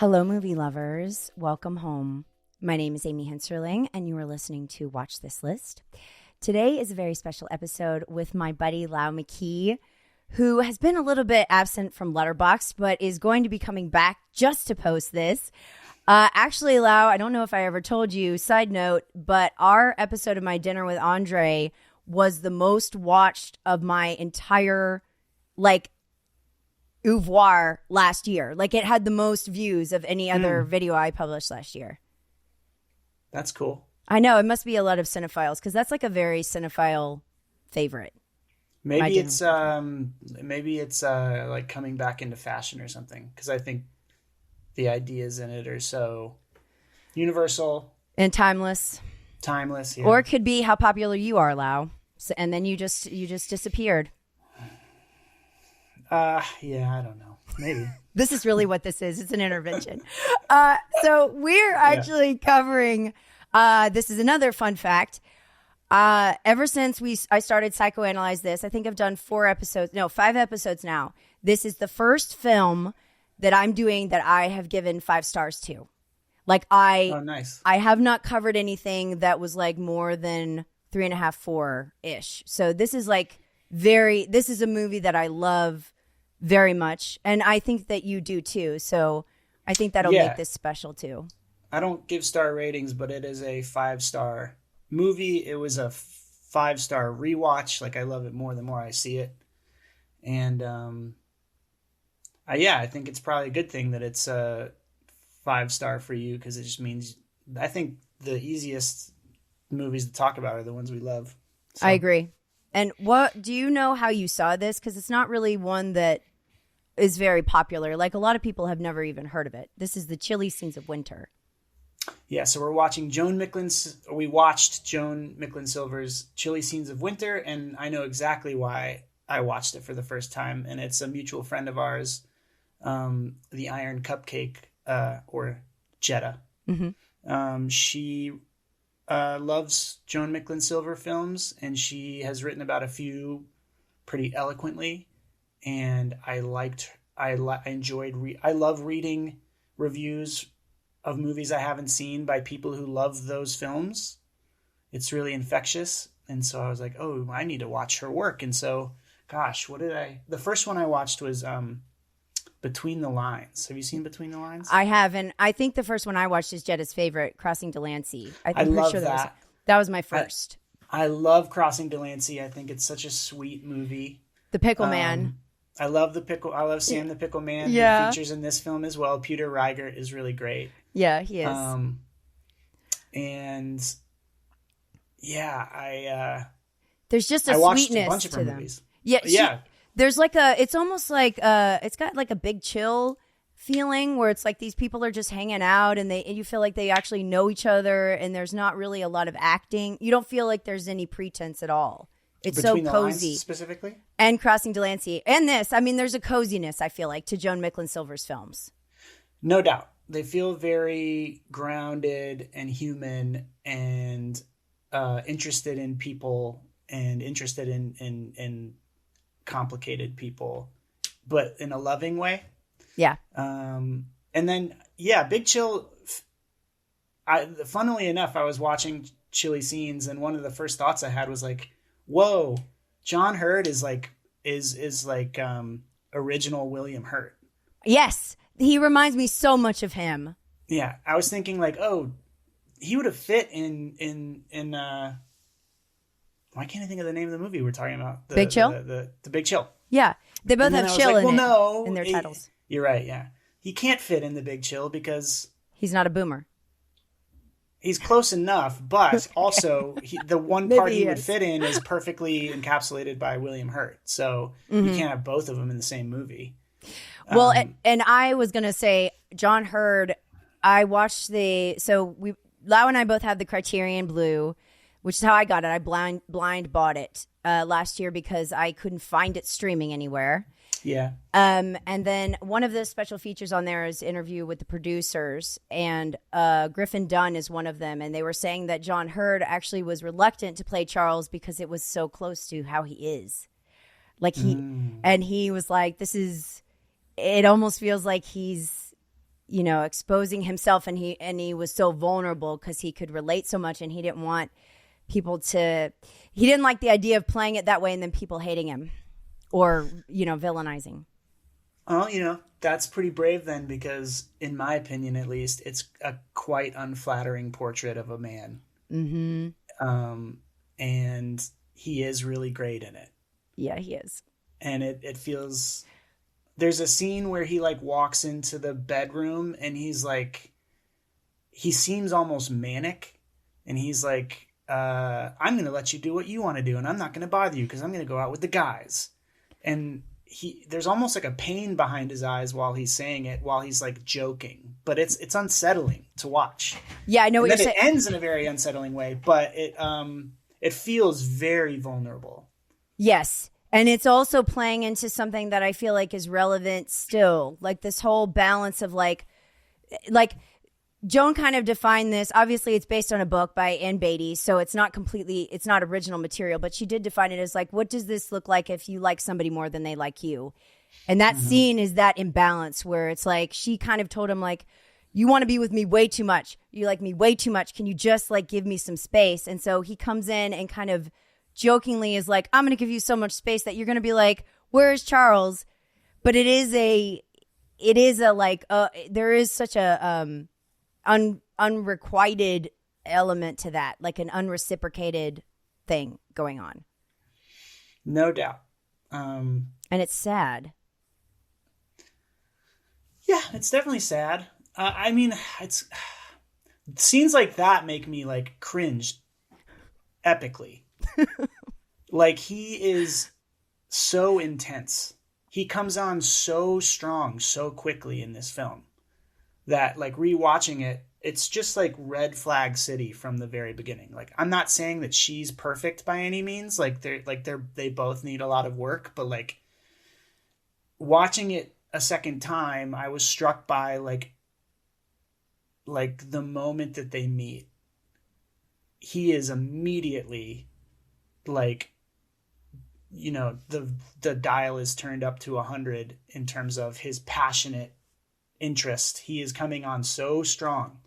Hello, movie lovers. Welcome home. My name is Amy Henserling, and you are listening to Watch This List. Today is a very special episode with my buddy, Lowe McKee, who has been a little bit absent from Letterboxd, but is going to be coming back just to post this. Actually, Lowe, I don't know if I ever told you, side note, but our episode of My Dinner with Andre was the most watched of my entire, oeuvre last year. It had the most views of any other video I published last year. That's cool. I know. It must be a lot of cinephiles because that's a very cinephile favorite. Maybe it's coming back into fashion or something, because I think the ideas in it are so universal and timeless. Yeah. Or it could be how popular you are, Lowe. So, and then you just disappeared. Yeah, I don't know. Maybe. This is really what this is. It's an intervention. So we're actually covering, this is another fun fact. Ever since I started Psychoanalyze this, I think I've done 5 episodes now. This is the first film that I'm doing that I have given 5 stars to. Oh, nice. I have not covered anything that was more than 3.5, 4-ish. So this is this is a movie that I love very much, and I think that you do too. So I think that'll make this special too. I don't give star ratings, but it is a 5-star movie. It was a 5-star rewatch. I love it more the more I see it, and I think it's probably a good thing that it's a 5-star for you, because it just means I think the easiest movies to talk about are the ones we love. So. I agree. And what do you know how you saw this? Because it's not really one that is very popular. A lot of people have never even heard of it. This is The Chilly Scenes of Winter. Yeah, so we watched Joan Micklin Silver's Chilly Scenes of Winter, and I know exactly why I watched it for the first time. And it's a mutual friend of ours, the Iron Cupcake, or Jetta. Mm-hmm. She loves Joan Micklin Silver films, and she has written about a few pretty eloquently. And I love reading reviews of movies I haven't seen by people who love those films. It's really infectious. And so I was like, oh, I need to watch her work. And so, gosh, the first one I watched was Between the Lines. Have you seen Between the Lines? I have, and I think the first one I watched is Jetta's favorite, Crossing Delancey. I love that. That was my first. I love Crossing Delancey. I think it's such a sweet movie. The Pickle Man. I love Sam the Pickle Man. Yeah. He features in this film as well. Peter Riegert is really great. Yeah, he is. And yeah, there's just I watched sweetness a bunch of to her them. movies. Yeah. There's it's almost it's got a Big Chill feeling where it's these people are just hanging out and you feel like they actually know each other, and there's not really a lot of acting. You don't feel like there's any pretense at all. It's Between so the cozy. Lines specifically? And Crossing Delancey. And this, there's a coziness, I feel to Joan Micklin Silver's films. No doubt. They feel very grounded and human, and interested in people, and interested in complicated people, but in a loving way. Yeah. And then, Big Chill. Funnily enough, I was watching Chilly Scenes, and one of the first thoughts I had was whoa, John Hurt is original William Hurt. Yes. He reminds me so much of him. Yeah. I was thinking oh, he would have fit in why can't I think of the name of the movie we're talking about? Big Chill? The Big Chill. Yeah. They both have chill in their titles. You're right, yeah. He can't fit in the Big Chill because he's not a boomer. He's close enough, but also the one part he would fit in is perfectly encapsulated by William Hurt. So you can't have both of them in the same movie. Well, and I was going to say, John Hurt, I watched Lau and I both have the Criterion Blue, which is how I got it. I blind bought it last year because I couldn't find it streaming anywhere. Yeah. And then one of the special features on there is interview with the producers, and Griffin Dunn is one of them. And they were saying that John Hurt actually was reluctant to play Charles because it was so close to how he is. And he was like, it almost feels like he's you know, exposing himself, and he was so vulnerable because he could relate so much, and he didn't want people to, he didn't like the idea of playing it that way and then people hating him or, you know, villainizing. Well, you know, that's pretty brave then, because in my opinion, at least, it's a quite unflattering portrait of a man. Mm-hmm. And he is really great in it. Yeah, he is. And it feels, there's a scene where he like walks into the bedroom and he's like, he seems almost manic, and he's like, I'm going to let you do what you want to do, and I'm not going to bother you because I'm going to go out with the guys. And there's almost like a pain behind his eyes while he's saying it, while he's like joking, but it's unsettling to watch. Yeah, I know what you're saying. It ends in a very unsettling way, but it feels very vulnerable. Yes. And it's also playing into something that I feel like is relevant still, like this whole balance of like Joan kind of defined this. Obviously, it's based on a book by Ann Beatty, so it's not original material, but she did define it as like, what does this look like if you like somebody more than they like you? And that scene is that imbalance where it's like, she kind of told him like, you want to be with me way too much. You like me way too much. Can you just like give me some space? And so he comes in and kind of jokingly is like, I'm going to give you so much space that you're going to be like, where's Charles? But there is such a, unrequited element to that, like an unreciprocated thing going on. No doubt. And it's sad. Yeah, it's definitely sad. I mean, it's scenes like that make me like cringe epically. Like, he is so intense. He comes on so strong so quickly in this film that like rewatching it, it's just like red flag city from the very beginning. Like, I'm not saying that she's perfect by any means. They both need a lot of work, but like watching it a second time, I was struck by like the moment that they meet, he is immediately like, you know, the dial is turned up to 100 in terms of his passionate interest. He is coming on so strong,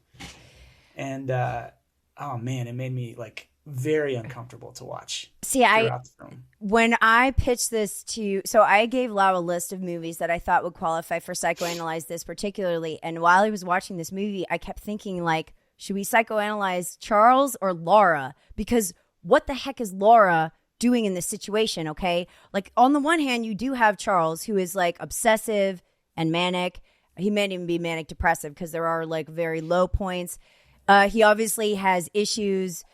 and oh man, it made me like very uncomfortable to watch. See, when I pitched this so I gave Lowe a list of movies that I thought would qualify for Psychoanalyze this particularly, and while I was watching this movie, I kept thinking like, should we psychoanalyze Charles or Laura? Because what the heck is Laura doing in this situation? Okay, like on the one hand, you do have Charles, who is like obsessive and manic. He may even be manic depressive because there are like very low points. He obviously has issues,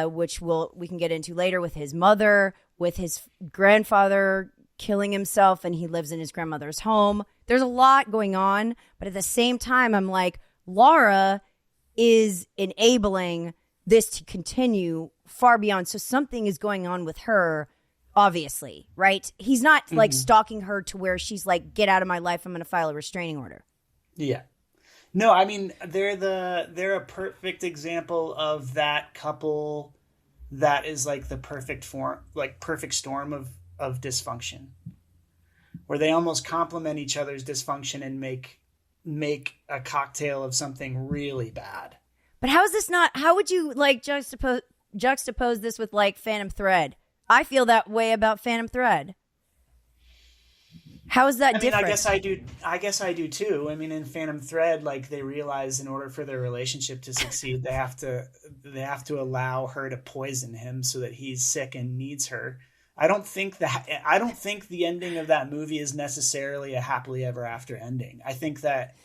which we can get into later, with his mother, with his grandfather killing himself, and he lives in his grandmother's home. There's a lot going on, but at the same time, I'm like, Laura is enabling this to continue far beyond. So something is going on with her, obviously, right? He's not like stalking her to where she's like, get out of my life, I'm going to file a restraining order. Yeah. No, I mean, they're a perfect example of that couple that is like the perfect storm of dysfunction, where they almost complement each other's dysfunction and make a cocktail of something really bad. But how is this not? How would you like juxtapose this with like Phantom Thread? I feel that way about Phantom Thread. How is that different? I guess I do too. I mean, in Phantom Thread, like, they realize in order for their relationship to succeed, they have to allow her to poison him so that he's sick and needs her. I don't think the ending of that movie is necessarily a happily ever after ending. I think that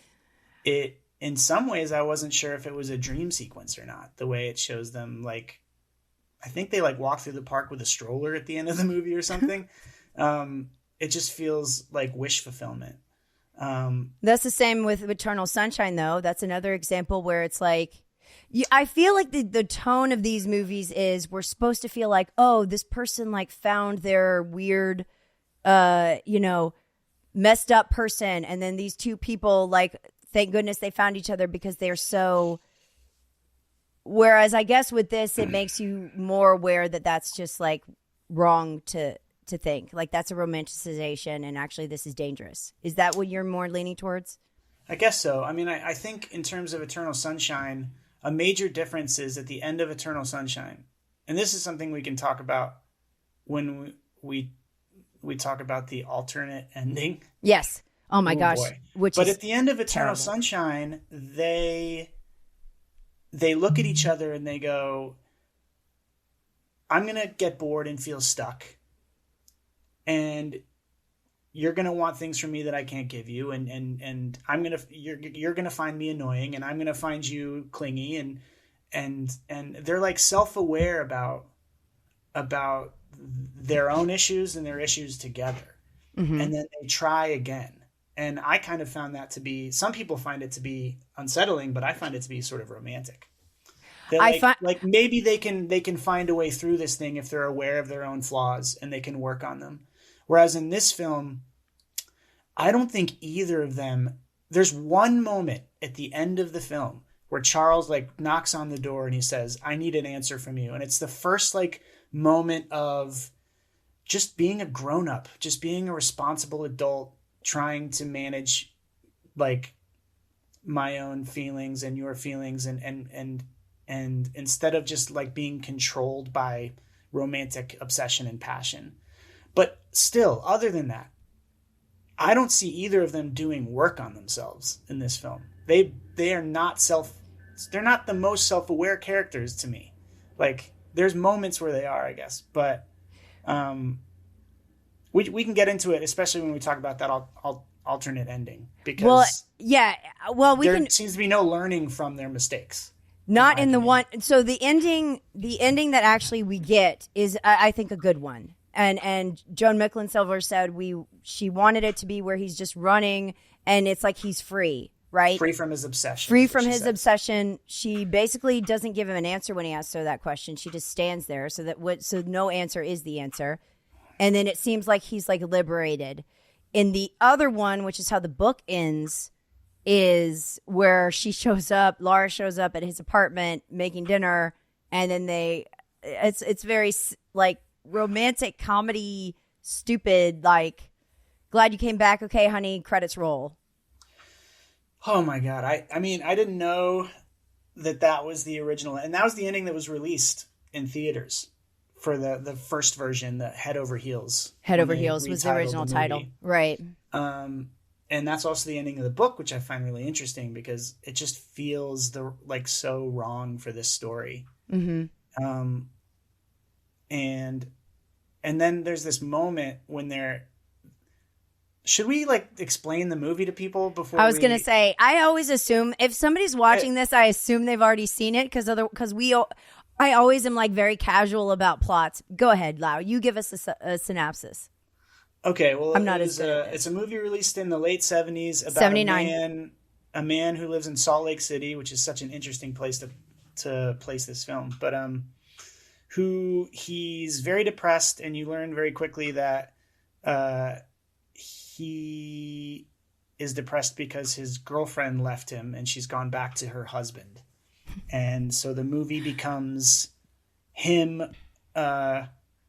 it, in some ways, I wasn't sure if it was a dream sequence or not. The way it shows them, like, I think they like walk through the park with a stroller at the end of the movie or something. It just feels like wish fulfillment. That's the same with Eternal Sunshine, though. That's another example where it's like, I feel like the tone of these movies is we're supposed to feel like, oh, this person like found their weird, messed up person. And then these two people, like, thank goodness they found each other because they're so. Whereas I guess with this, it makes you more aware that that's just like wrong to think. Like, that's a romanticization, and actually this is dangerous. Is that what you're more leaning towards? I guess so. I mean, I think in terms of Eternal Sunshine, a major difference is at the end of Eternal Sunshine, and this is something we can talk about when we talk about the alternate ending. Yes. Oh my gosh. Boy. But at the end of Eternal Sunshine, they look at each other and they go, I'm going to get bored and feel stuck. And you're going to want things from me that I can't give you. And you're going to find me annoying, and I'm going to find you clingy. And they're like self-aware about their own issues and their issues together. Mm-hmm. And then they try again. And I kind of found that to be, some people find it to be unsettling, but I find it to be sort of romantic. Like maybe they can find a way through this thing if they're aware of their own flaws and they can work on them. Whereas in this film, I don't think either of them, there's one moment at the end of the film where Charles like knocks on the door and he says, I need an answer from you. And it's the first like moment of just being a grown up, just being a responsible adult, trying to manage like my own feelings and your feelings and instead of just like being controlled by romantic obsession and passion. But still, other than that, I don't see either of them doing work on themselves in this film. They are not they're not the most self-aware characters to me. Like there's moments where they are, I guess, but we can get into it, especially when we talk about that alternate ending, because there seems to be no learning from their mistakes. Not in the one. So the ending that actually we get is, I think, a good one. And Joan Micklin Silver said she wanted it to be where he's just running and it's like he's free, right? Free from his obsession. Free from his obsession. She basically doesn't give him an answer when he asks her that question. She just stands there so no answer is the answer. And then it seems like he's like liberated. In the other one, which is how the book ends, is where Laura shows up at his apartment making dinner, and then it's very like romantic comedy, stupid, like, glad you came back, okay honey, credits roll. Oh my god. I mean, I didn't know that was the original, and that was the ending that was released in theaters for the first version, the Head Over Heels. Head Over Heels was the original title, right? And that's also the ending of the book, which I find really interesting because it just feels so wrong for this story. Mm-hmm. And then there's this moment when should we like explain the movie to people before? I was going to say, I always assume if somebody's watching this, I assume they've already seen it because I always am like very casual about plots. Go ahead, Lowe. You give us a synopsis. Okay, well, it's a movie released in the late 70s about 79. A man who lives in Salt Lake City, which is such an interesting place to place this film. But who he's very depressed, and you learn very quickly that he is depressed because his girlfriend left him and she's gone back to her husband. And so the movie becomes him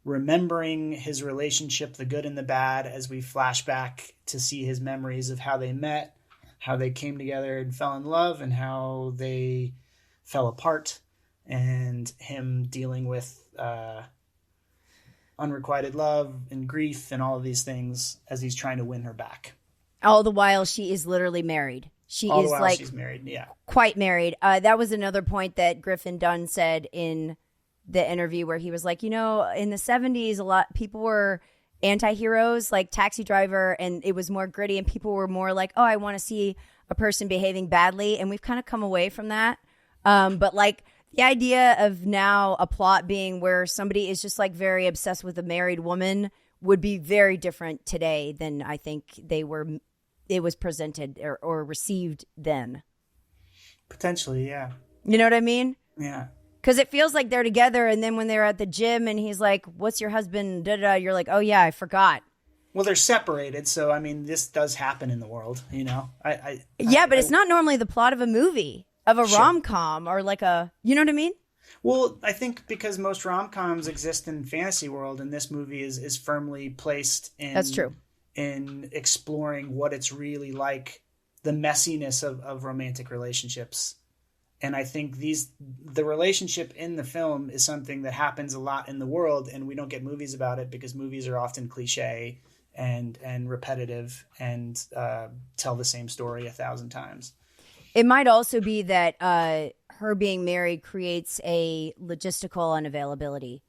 remembering his relationship, the good and the bad, as we flash back to see his memories of how they met, how they came together and fell in love, and how they fell apart, and him dealing with unrequited love and grief and all of these things as he's trying to win her back. All the while she is literally married. She's married, yeah. Quite married. That was another point that Griffin Dunn said in the interview where he was like, in the 70s, a lot people were anti-heroes, like Taxi Driver, and it was more gritty, and people were more like, oh, I want to see a person behaving badly, and we've kind of come away from that. But like the idea of now a plot being where somebody is just like very obsessed with a married woman would be very different today than I think it was presented or received then. Potentially, yeah. You know what I mean? Yeah. Because it feels like they're together, and then when they're at the gym and he's like, what's your husband? Da-da-da, you're like, oh, yeah, I forgot. Well, they're separated, so, I mean, this does happen in the world, but it's not normally the plot of a movie, of a rom-com, or like you know what I mean? Well, I think because most rom-coms exist in fantasy world, and this movie is firmly placed in... That's true. In exploring what it's really like the messiness of romantic relationships. And I think the relationship in the film is something that happens a lot in the world, and we don't get movies about it because movies are often cliche and repetitive and tell the same story 1,000 times. It might also be that her being married creates a logistical unavailability,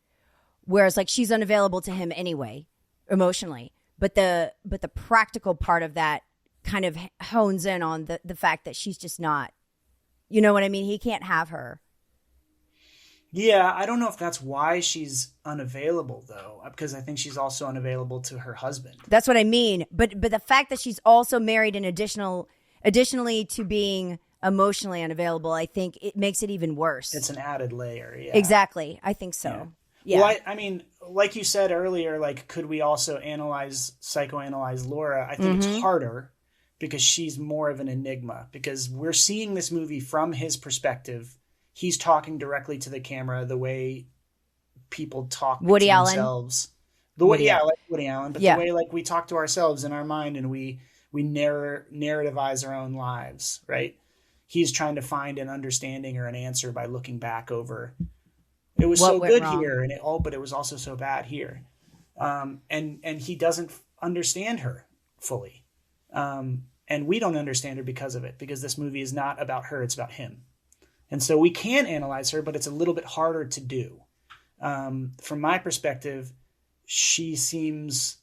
whereas like she's unavailable to him anyway, emotionally. But the practical part of that kind of hones in on the fact that she's just not. You know what I mean? He can't have her. Yeah, I don't know if that's why she's unavailable, though, because I think she's also unavailable to her husband. That's what I mean. But the fact that she's also married and additionally to being emotionally unavailable, I think it makes it even worse. It's an added layer. Yeah, exactly. I think so. Yeah. Well, I mean, like you said earlier, like, could we also psychoanalyze Laura? I think it's harder because she's more of an enigma, because we're seeing this movie from his perspective. He's talking directly to the camera the way people talk to themselves. The way, like Woody Allen, but the way like we talk to ourselves in our mind, and we narrativize our own lives, right? He's trying to find an understanding or an answer by looking back over. It was so good here, but it was also so bad here, and he doesn't understand her fully. And we don't understand her because of it, because this movie is not about her, it's about him. And so we can analyze her, but it's a little bit harder to do. From my perspective, she seems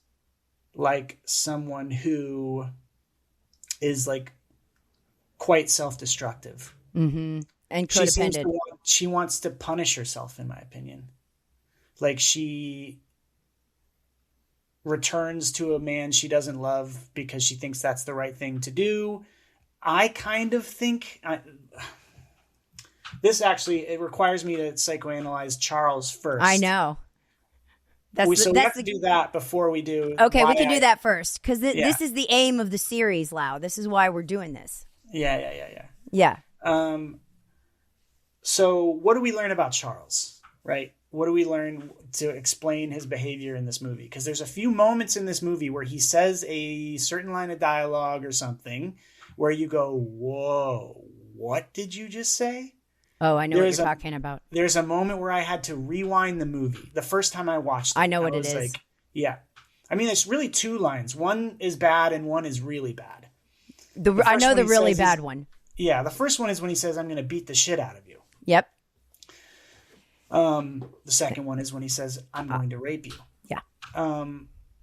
like someone who is like quite self-destructive. Mm-hmm. And codependent. She wants to punish herself, in my opinion. Like, she returns to a man she doesn't love because she thinks that's the right thing to do. I kind of think it requires me to psychoanalyze Charles first. I know. We have to do that before we do. Okay, we can do that first, because this is the aim of the series, Lowe. This is why we're doing this. Yeah. So what do we learn about Charles, right? What do we learn to explain his behavior in this movie? Because there's a few moments in this movie where he says a certain line of dialogue or something where you go, whoa, what did you just say? Oh, I know what you're talking about. There's a moment where I had to rewind the movie. The first time I watched it. I know what it is. Like, yeah. I mean, it's really two lines. One is bad and one is really bad. I know the really bad one. Yeah, the first one is when he says, I'm going to beat the shit out of you. Yep. The second one is when he says, I'm going to rape you. Yeah.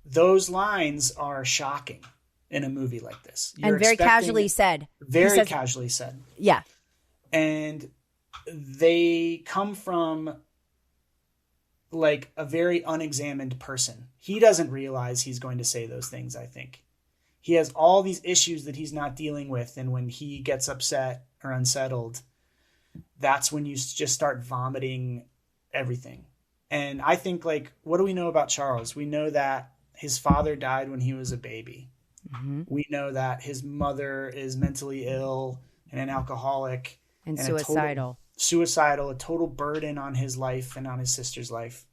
Those lines are shocking in a movie like this. And very casually said. Very casually said. Yeah. And they come from like a very unexamined person. He doesn't realize he's going to say those things, I think. He has all these issues that he's not dealing with, and when he gets upset or unsettled, that's when you just start vomiting everything. And I think, like, what do we know about Charles? We know that his father died when he was a baby. Mm-hmm. We know that his mother is mentally ill and an alcoholic. And suicidal. A total burden on his life and on his sister's life.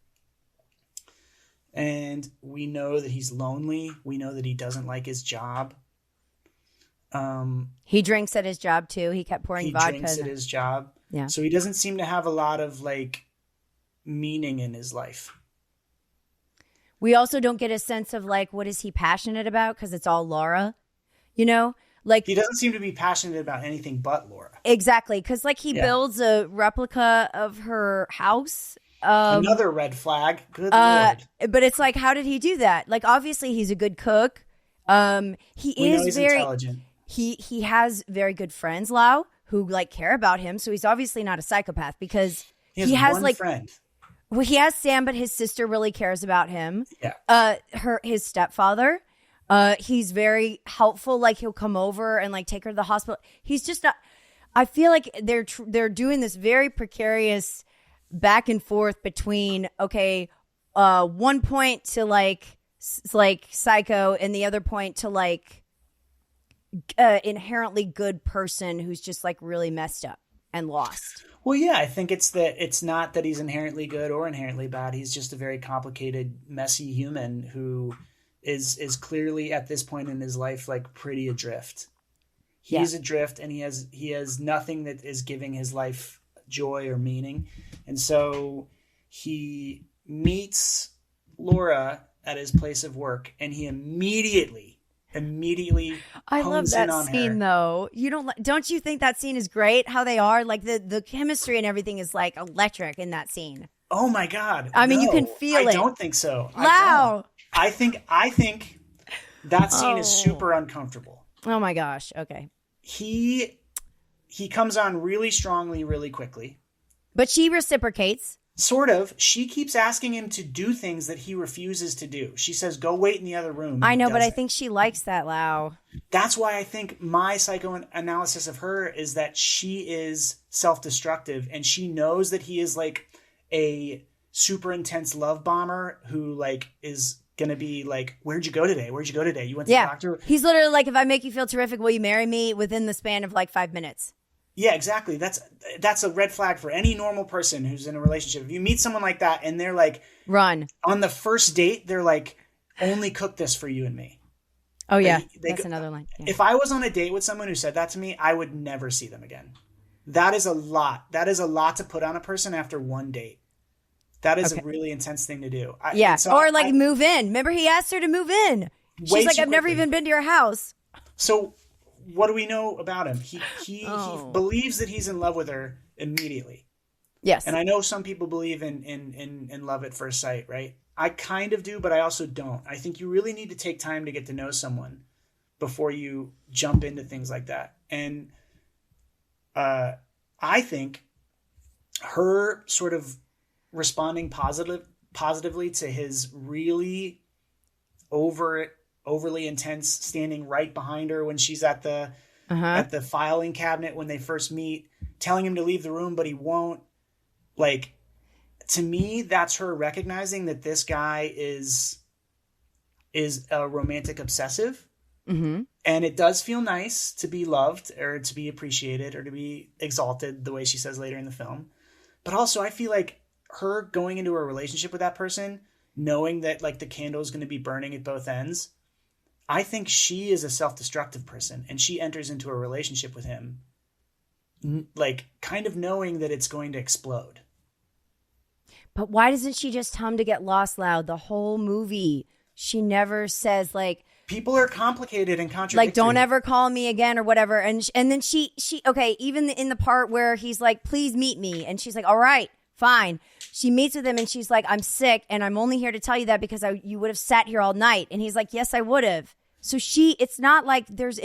And we know that he's lonely. We know that he doesn't like his job. He drinks at his job too. He kept pouring vodka. He drinks at his job. Yeah. So he doesn't seem to have a lot of like meaning in his life. We also don't get a sense of like, what is he passionate about? Because it's all Laura, you know? Like, he doesn't seem to be passionate about anything but Laura. Exactly. Because like he builds a replica of her house. Another red flag. Good Lord. But it's like, how did he do that? Like, obviously he's a good cook. He's very intelligent. He has very good friends, Lowe, who like care about him. So he's obviously not a psychopath, because he has one like friend. Well, he has Sam, but his sister really cares about him. Yeah. His stepfather. He's very helpful. Like, he'll come over and like take her to the hospital. He's just not. I feel like they're doing this very precarious back and forth between one point to like psycho, and the other point to like inherently good person who's just like really messed up and lost. Well, yeah, I think it's not that he's inherently good or inherently bad. He's just a very complicated, messy human who is clearly at this point in his life like pretty adrift. He's adrift, and he has nothing that is giving his life joy or meaning. And so he meets Laura at his place of work, and he immediately I love that scene though. Don't you think that scene is great? How they are, like the chemistry and everything is like electric in that scene. Oh my God. I mean, you can feel it. I don't think so. Wow. I think that scene is super uncomfortable. Oh my gosh. Okay. He comes on really strongly, really quickly. But she reciprocates. Sort of. She keeps asking him to do things that he refuses to do. She says, go wait in the other room. I know, but I think she likes that, Lowe. That's why I think my psychoanalysis of her is that she is self-destructive, and she knows that he is like a super intense love bomber who like is going to be like, where'd you go today? Where'd you go today? You went to the doctor? He's literally like, if I make you feel terrific, will you marry me within the span of like 5 minutes? Yeah, exactly. That's a red flag for any normal person who's in a relationship. If you meet someone like that and they're like, run on the first date, they're like, only cook this for you and me. Oh yeah, that's another line. Yeah. If I was on a date with someone who said that to me, I would never see them again. That is a lot. That is a lot to put on a person after one date. That is a really intense thing to do. Move in. Remember, he asked her to move in. She's like, I've never even been to your house. So what do we know about him? He believes that he's in love with her immediately. Yes. And I know some people believe in love at first sight, right? I kind of do, but I also don't. I think you really need to take time to get to know someone before you jump into things like that. And I think her sort of responding positively to his really overly intense, standing right behind her when she's at the filing cabinet when they first meet, telling him to leave the room, but he won't. Like, to me, that's her recognizing that this guy is a romantic obsessive. Mm-hmm. And it does feel nice to be loved or to be appreciated or to be exalted, the way she says later in the film. But also, I feel like her going into a relationship with that person, knowing that like the candle is going to be burning at both ends, I think she is a self-destructive person, and she enters into a relationship with him like kind of knowing that it's going to explode. But why doesn't she just tell him to get lost, Loud? The whole movie, she never says like, people are complicated and contradictory. Like, don't ever call me again or whatever. And then she okay, even in the part where he's like, please meet me. And she's like, all right, fine. She meets with him and she's like, I'm sick and I'm only here to tell you that because you would have sat here all night. And he's like, yes, I would have. So it's not like there's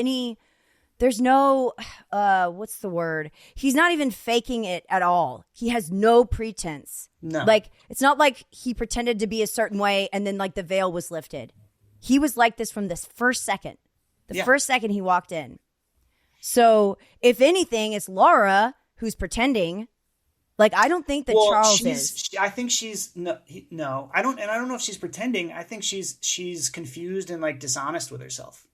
no, what's the word? He's not even faking it at all. He has no pretense. No. Like, it's not like he pretended to be a certain way and then like the veil was lifted. He was like this from this first second. First second he walked in. So if anything, it's Laura who's pretending. Like, I don't think that Charles is. I think she's no. I don't know if she's pretending. I think she's confused and like dishonest with herself.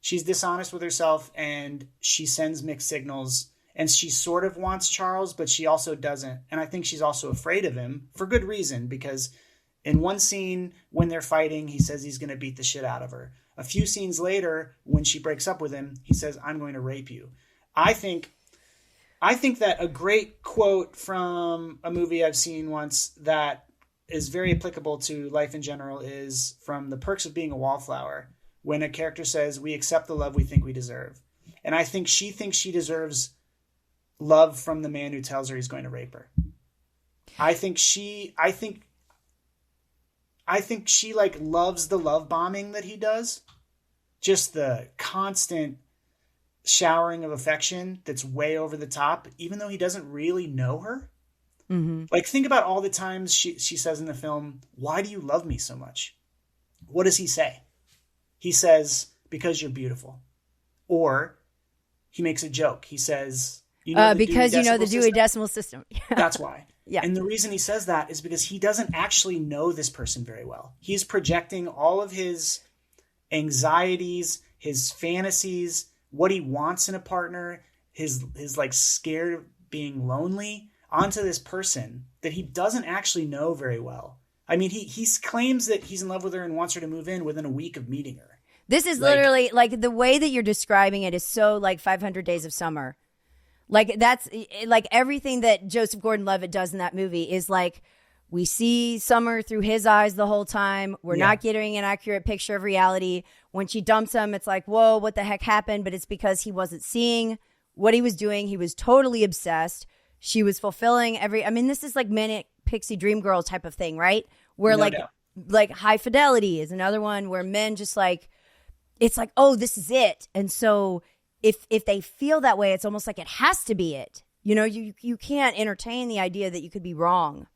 She's dishonest with herself, and she sends mixed signals. And she sort of wants Charles, but she also doesn't. And I think she's also afraid of him for good reason, because in one scene when they're fighting, he says he's going to beat the shit out of her. A few scenes later, when she breaks up with him, he says, I'm going to rape you. I think that a great quote from a movie I've seen once that is very applicable to life in general is from The Perks of Being a Wallflower, when a character says, we accept the love we think we deserve. And I think she thinks she deserves love from the man who tells her he's going to rape her. I think she like loves the love bombing that he does. Just the constant showering of affection that's way over the top, even though he doesn't really know her. Mm-hmm. Like, think about all the times she says in the film, why do you love me so much? What does he say? He says, because you're beautiful. Or he makes a joke. He says, because you know the Dewey Decimal System. That's why. Yeah. And the reason he says that is because he doesn't actually know this person very well. He's projecting all of his anxieties, his fantasies, what he wants in a partner, his like scared of being lonely onto this person that he doesn't actually know very well. I mean, he claims that he's in love with her and wants her to move in within a week of meeting her. This is Like- literally like the way that you're describing it is so like 500 Days of Summer. Like that's like everything that Joseph Gordon-Levitt does in that movie is like we see Summer through his eyes the whole time. We're not getting an accurate picture of reality. When she dumps him, it's like, whoa, what the heck happened? But it's because he wasn't seeing what he was doing. He was totally obsessed. She was fulfilling this is like Manic Pixie Dream Girl type of thing, right? Where No doubt. like High Fidelity is another one where men just like, it's like, oh, this is it. And so if they feel that way, it's almost like it has to be it. You know, you can't entertain the idea that you could be wrong.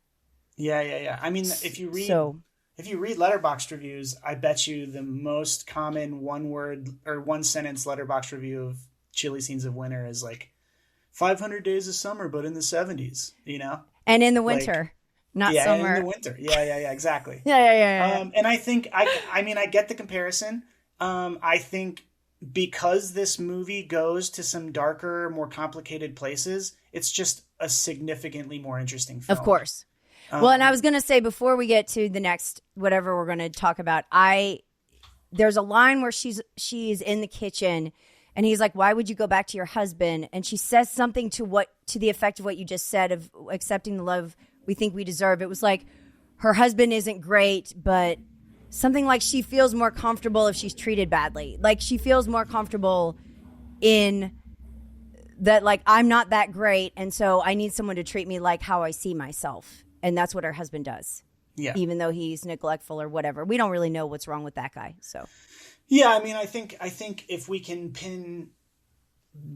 Yeah. I mean, if you read Letterboxd reviews, I bet you the most common one word or one sentence Letterboxd review of Chilly Scenes of Winter is like 500 Days of Summer, but in the 70s, you know? And in the winter, not summer. In the winter. Yeah, exactly. Yeah. And I think, I get the comparison. I think because this movie goes to some darker, more complicated places, it's just a significally more interesting film. Of course. Well, and I was going to say before we get to the next whatever we're going to talk about, there's a line where she's in the kitchen and he's like, "Why would you go back to your husband?" And she says something to the effect of what you just said of accepting the love we think we deserve. It was like her husband isn't great, but something like she feels more comfortable if she's treated badly. Like she feels more comfortable in that, like, I'm not that great, and so I need someone to treat me like how I see myself. And that's what her husband does. Yeah. Even though he's neglectful or whatever. We don't really know what's wrong with that guy. So yeah, I mean, I think if we can pin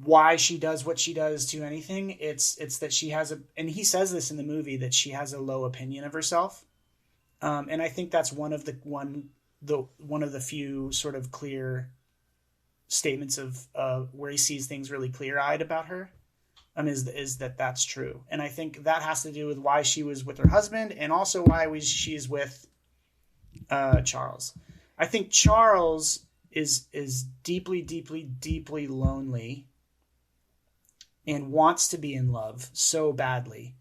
why she does what she does to anything, it's that she has and he says this in the movie, that she has a low opinion of herself. And I think that's one of the few sort of clear statements of where he sees things really clear-eyed about her. Is that's true. And I think that has to do with why she was with her husband and also why she's with Charles. I think Charles is deeply, deeply, deeply lonely and wants to be in love so badly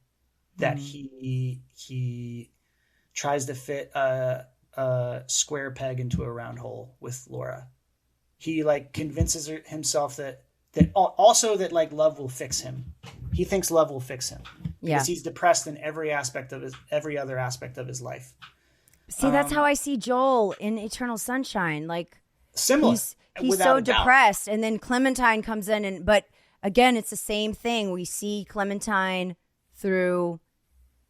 that he tries to fit a square peg into a round hole with Laura. He like convinces himself that also that like love will fix him. He thinks love will fix him because he's depressed in every other aspect of his life. See, that's how I see Joel in Eternal Sunshine. Like similar. He's so depressed, and then Clementine comes in, but again, it's the same thing. We see Clementine through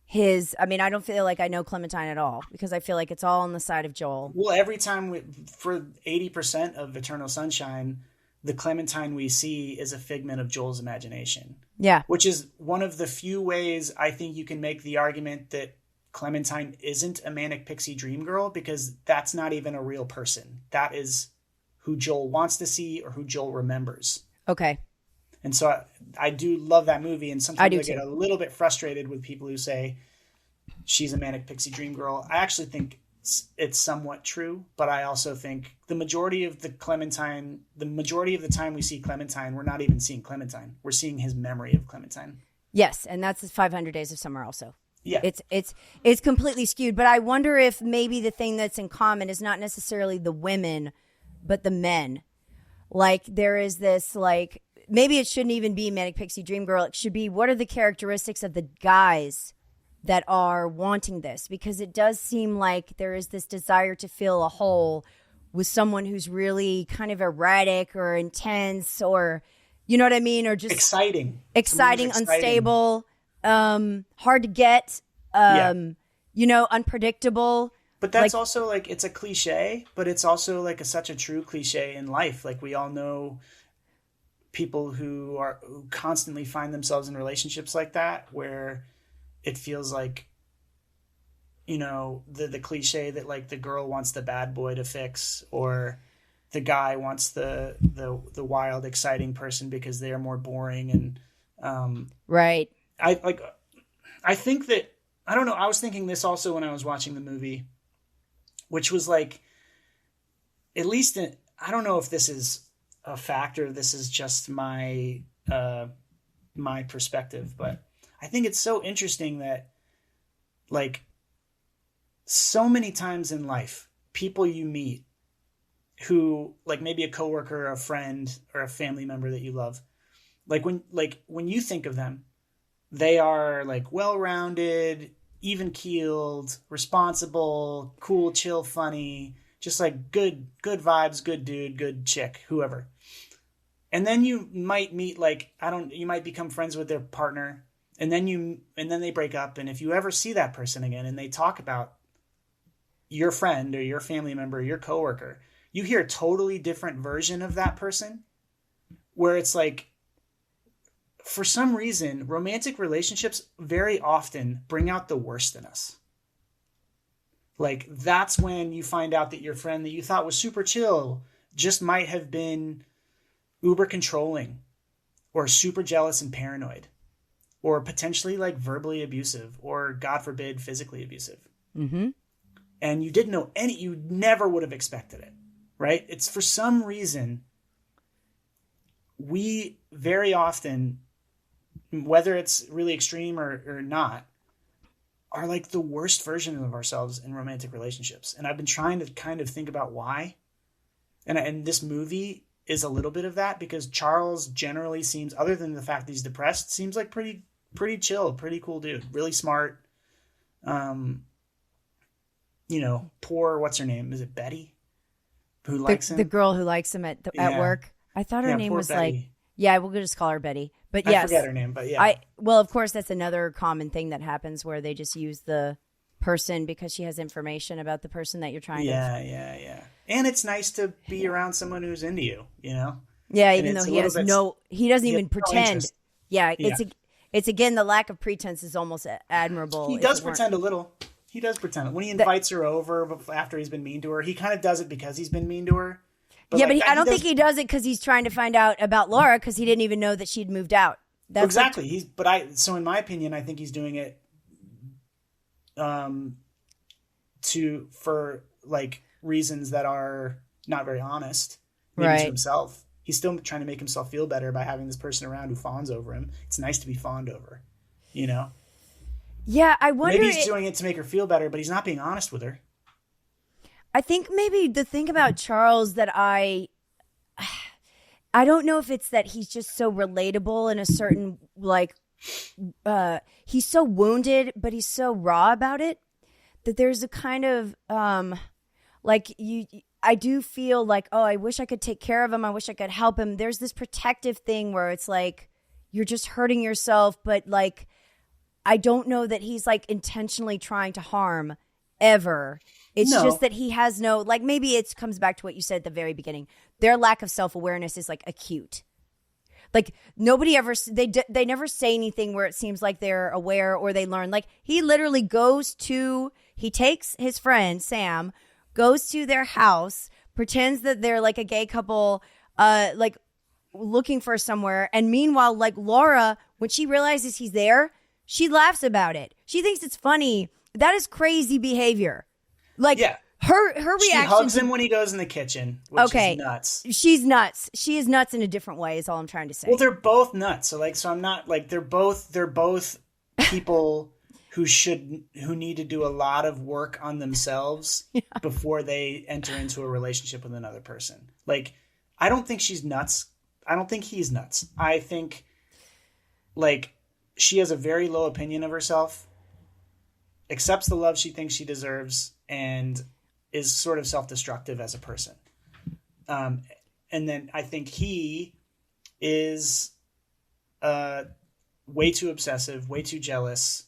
his. I mean, I don't feel like I know Clementine at all because I feel like it's all on the side of Joel. Well, every time for 80% of Eternal Sunshine, the Clementine we see is a figment of Joel's imagination. Yeah. Which is one of the few ways I think you can make the argument that Clementine isn't a manic pixie dream girl, because that's not even a real person. That is who Joel wants to see or who Joel remembers. Okay. And so I do love that movie. And sometimes I get too. a little bit frustrated with people who say she's a manic pixie dream girl. I actually think it's somewhat true, but I also think the majority of the time we see Clementine, we're not even seeing Clementine. We're seeing his memory of Clementine. Yes, and that's 500 Days of Summer also. Yeah. It's completely skewed, but I wonder if maybe the thing that's in common is not necessarily the women, but the men. Like there is this like, maybe it shouldn't even be Manic Pixie Dream Girl. It should be, what are the characteristics of the guys that are wanting this? Because it does seem like there is this desire to fill a hole with someone who's really kind of erratic or intense, or you know what I mean, or just exciting, unstable, hard to get, unpredictable. But that's also like, it's a cliche, but it's also like such a true cliche in life. Like we all know people who constantly find themselves in relationships like that, where it feels like, you know, the cliche that like the girl wants the bad boy to fix, or the guy wants the wild, exciting person because they are more boring. And right. I think that, I don't know, I was thinking this also when I was watching the movie, which was like, at least I don't know if this is a factor, this is just my perspective, but I think it's so interesting that like so many times in life, people you meet who, like maybe a coworker or a friend or a family member that you love, like when you think of them, they are like well-rounded, even-keeled, responsible, cool, chill, funny, just like good vibes, good dude, good chick, whoever. And then you might meet you might become friends with their partner, and then they break up. And if you ever see that person again and they talk about your friend or your family member or your coworker, you hear a totally different version of that person, where it's like, for some reason, romantic relationships very often bring out the worst in us. Like, that's when you find out that your friend that you thought was super chill just might have been uber controlling or super jealous and paranoid or potentially like verbally abusive or, God forbid, physically abusive. Mm-hmm. And you didn't know you never would have expected it, right? It's for some reason, we very often, whether it's really extreme or not, are like the worst version of ourselves in romantic relationships. And I've been trying to kind of think about why. And this movie is a little bit of that, because Charles generally seems, other than the fact that he's depressed, seems like pretty chill, pretty cool dude, really smart. Poor, what's her name? Is it Betty? Who likes him? The girl who likes him at work. I thought her name was Betty. We'll just call her Betty. But yes. I forget her name, but yeah. Of course, that's another common thing that happens where they just use the person because she has information about the person that you're trying to. Yeah. And it's nice to be around someone who's into you, you know? Yeah, even though he doesn't even pretend. It's again, the lack of pretense is almost admirable. He does pretend a little. He does pretend. When he invites her over after he's been mean to her, he kind of does it because he's been mean to her. But I don't think he does it because he's trying to find out about Laura, because he didn't even know that she'd moved out. That's exactly. So in my opinion, I think he's doing it for like reasons that are not very honest, maybe to himself. He's still trying to make himself feel better by having this person around who fawns over him. It's nice to be fawned over, you know? Yeah, I wonder. Maybe he's doing it to make her feel better, but he's not being honest with her. I think maybe the thing about Charles that I don't know if it's that he's just so relatable in a certain, like, he's so wounded, but he's so raw about it, that there's a kind of, I do feel like, oh, I wish I could take care of him. I wish I could help him. There's this protective thing where it's like, you're just hurting yourself, but like, I don't know that he's like intentionally trying to harm ever. It's just that he has no, like, maybe it comes back to what you said at the very beginning. Their lack of self-awareness is like acute. Like, nobody ever, they never say anything where it seems like they're aware or they learn. Like, he literally he takes his friend, Sam, goes to their house, pretends that they're like a gay couple, like looking for somewhere. And meanwhile, like, Laura, when she realizes he's there, she laughs about it. She thinks it's funny. That is crazy behavior. Like, her reaction. She hugs him when he goes in the kitchen, which is nuts. She's nuts. She is nuts in a different way, is all I'm trying to say. Well, they're both nuts. So I'm not like, they're both people who need to do a lot of work on themselves before they enter into a relationship with another person. Like, I don't think she's nuts. I don't think he's nuts. I think, like, she has a very low opinion of herself, accepts the love she thinks she deserves, and is sort of self-destructive as a person. And then I think he is way too obsessive, way too jealous,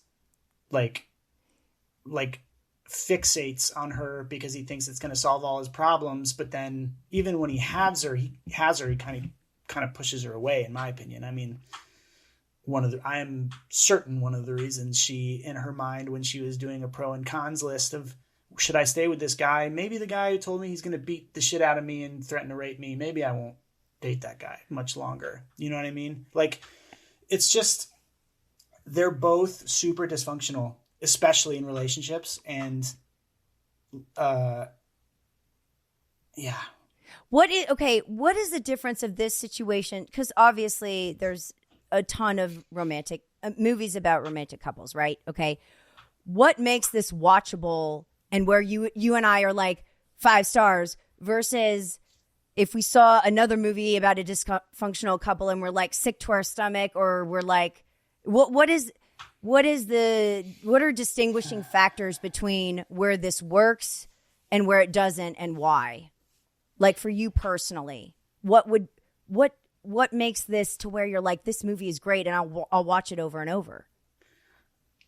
like fixates on her because he thinks it's going to solve all his problems. But then even when he has her, he kind of pushes her away, in my opinion. I mean, I am certain one of the reasons she, in her mind, when she was doing a pro and cons list of, should I stay with this guy? Maybe the guy who told me he's going to beat the shit out of me and threaten to rape me. Maybe I won't date that guy much longer. You know what I mean? Like, it's just, they're both super dysfunctional, especially in relationships. And, yeah. What is the difference of this situation? Because obviously there's a ton of romantic movies about romantic couples, right? Okay. What makes this watchable and where you and I are like 5 stars versus if we saw another movie about a dysfunctional couple and we're like sick to our stomach, or we're like, what are distinguishing factors between where this works and where it doesn't, and why? Like for you personally, what makes this to where you're like, this movie is great and I'll watch it over and over?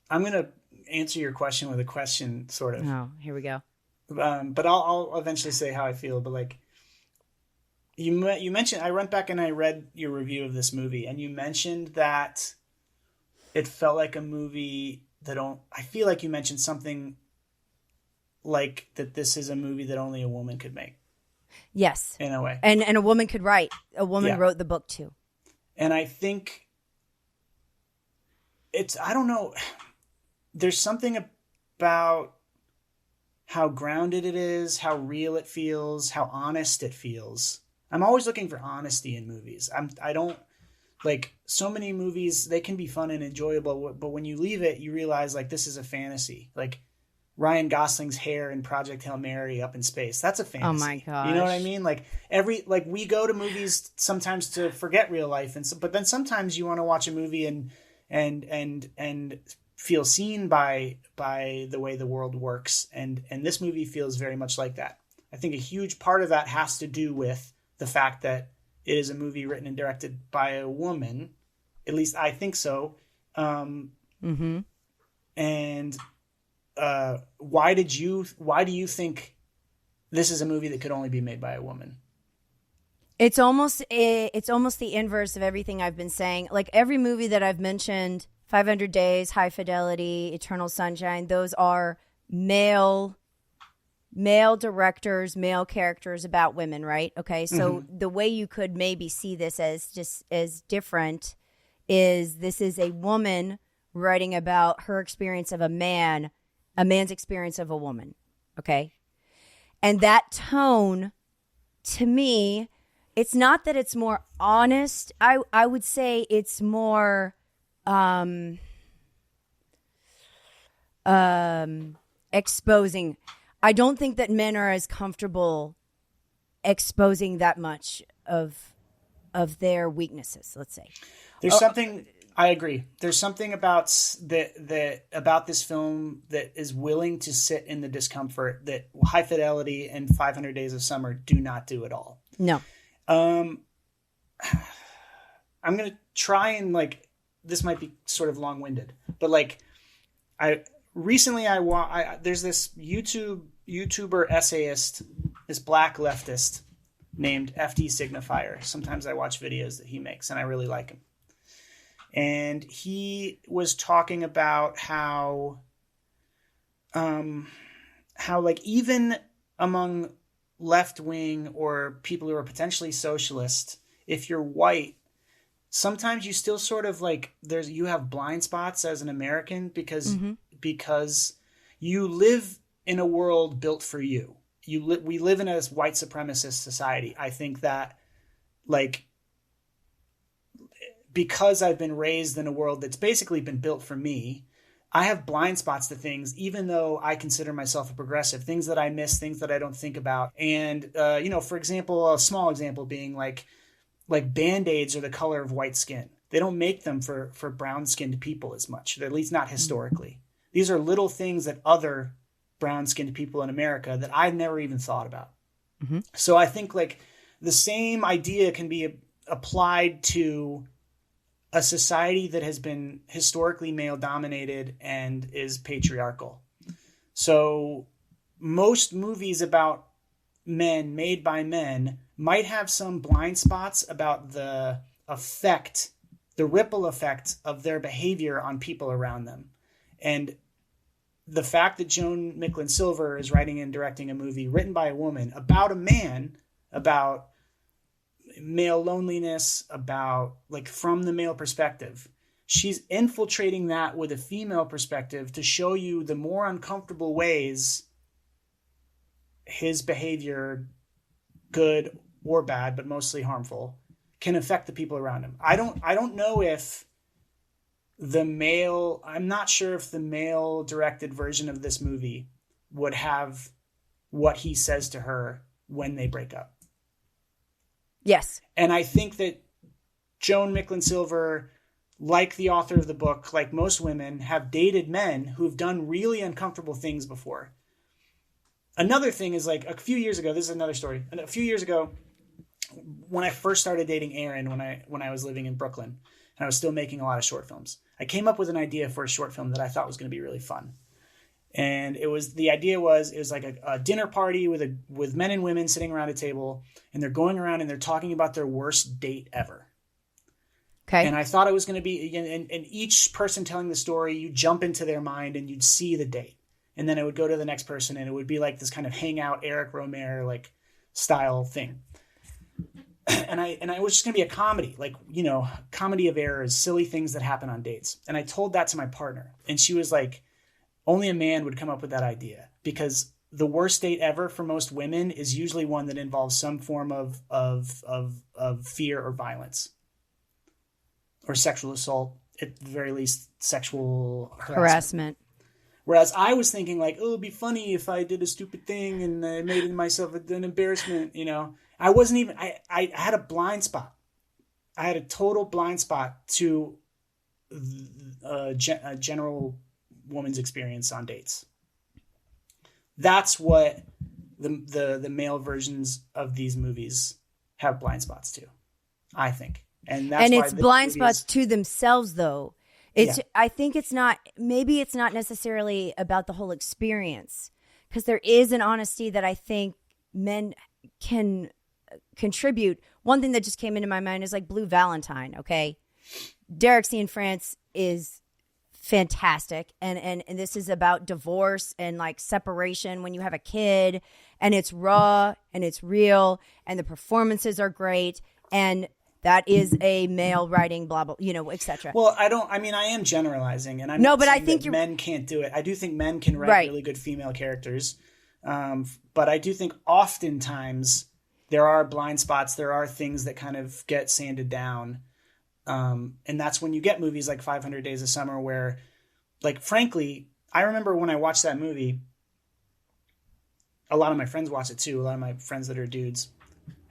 I'm going to answer your question with a question, sort of. Oh, here we go. But I'll eventually say how I feel. But like you mentioned, I went back and I read your review of this movie, and you mentioned that it felt like a movie I feel like you mentioned something like that this is a movie that only a woman could make. Yes. In a way. And a woman could write. A woman wrote the book too. And I think I don't know, there's something about how grounded it is, how real it feels, how honest it feels. I'm always looking for honesty in movies. I don't like, so many movies, they can be fun and enjoyable, but when you leave it, you realize like this is a fantasy. Like Ryan Gosling's hair in Project Hail Mary up in space. That's a fantasy. Oh my gosh. You know what I mean? Like we go to movies sometimes to forget real life, but then sometimes you want to watch a movie and feel seen by the way the world works. And this movie feels very much like that. I think a huge part of that has to do with the fact that it is a movie written and directed by a woman. At least I think so. And why do you think this is a movie that could only be made by a woman? It's almost the inverse of everything I've been saying. Like every movie that I've mentioned, 500 Days, High Fidelity, Eternal Sunshine, those are male directors, male characters about women, right? Okay, so the way you could maybe see this as different is this is a woman writing about her experience of a man's experience of a woman, okay? And that tone, to me, it's not that it's more honest. I would say it's more exposing. I don't think that men are as comfortable exposing that much of their weaknesses, let's say. There's something, I agree. There's something about about this film that is willing to sit in the discomfort that High Fidelity and 500 Days of Summer do not do at all. No. I'm going to try and like, this might be sort of long-winded, but like there's this YouTuber essayist, this black leftist named FD Signifier. Sometimes I watch videos that he makes and I really like him. And he was talking about how like even among left-wing or people who are potentially socialist, if you're white, sometimes you still sort of like you have blind spots as an American because you live in a world built for you. We live in a white supremacist society. I think that like because I've been raised in a world that's basically been built for me, I have blind spots to things, even though I consider myself a progressive, things that I miss, things that I don't think about. And, for example, a small example being like Band-Aids are the color of white skin. They don't make them for brown-skinned people as much, at least not historically. These are little things that other brown-skinned people in America that I've never even thought about. Mm-hmm. So I think like the same idea can be applied to a society that has been historically male-dominated and is patriarchal. So most movies about men made by men might have some blind spots about the ripple effect of their behavior on people around them. And the fact that Joan Micklin Silver is writing and directing a movie written by a woman about a man, about male loneliness, about like from the male perspective, she's infiltrating that with a female perspective to show you the more uncomfortable ways his behavior, good or bad, but mostly harmful, can affect the people around him. I don't know if I'm not sure if the male directed version of this movie would have what he says to her when they break up. Yes. And I think that Joan Micklin Silver, like the author of the book, like most women, have dated men who've done really uncomfortable things before. Another thing is, like, a few years ago, this is another story. A few years ago, when I first started dating Erin, when I was living in Brooklyn, and I was still making a lot of short films, I came up with an idea for a short film that I thought was going to be really fun. And it was like a dinner party with men and women sitting around a table, and they're going around and they're talking about their worst date ever. Okay. And I thought it was going to be, and each person telling the story, you jump into their mind and you'd see the date. And then it would go to the next person, and it would be like this kind of hangout Eric Romer like style thing. And I was just going to be a comedy, like, comedy of errors, silly things that happen on dates. And I told that to my partner, and she was like, only a man would come up with that idea, because the worst date ever for most women is usually one that involves some form of fear or violence or sexual assault, at the very least sexual harassment. Whereas I was thinking, like, oh, it'd be funny if I did a stupid thing and I made myself an embarrassment, I wasn't even, I had a blind spot. I had a total blind spot to a general woman's experience on dates. That's what the male versions of these movies have blind spots to, I think. And it's blind spots to themselves, though. I think maybe it's not necessarily about the whole experience, because there is an honesty that I think men can contribute. One thing that just came into my mind is like Blue Valentine. Okay. Derek C. in France is fantastic. And this is about divorce and like separation when you have a kid, and it's raw and it's real and the performances are great. And that is a male writing, blah, blah, etc. Well, I am generalizing, and I'm not but saying I think that men can't do it. I do think men can write really good female characters. But I do think oftentimes there are blind spots. There are things that kind of get sanded down. And that's when you get movies like 500 Days of Summer, where, like, frankly, I remember when I watched that movie, a lot of my friends watched it too. A lot of my friends that are dudes.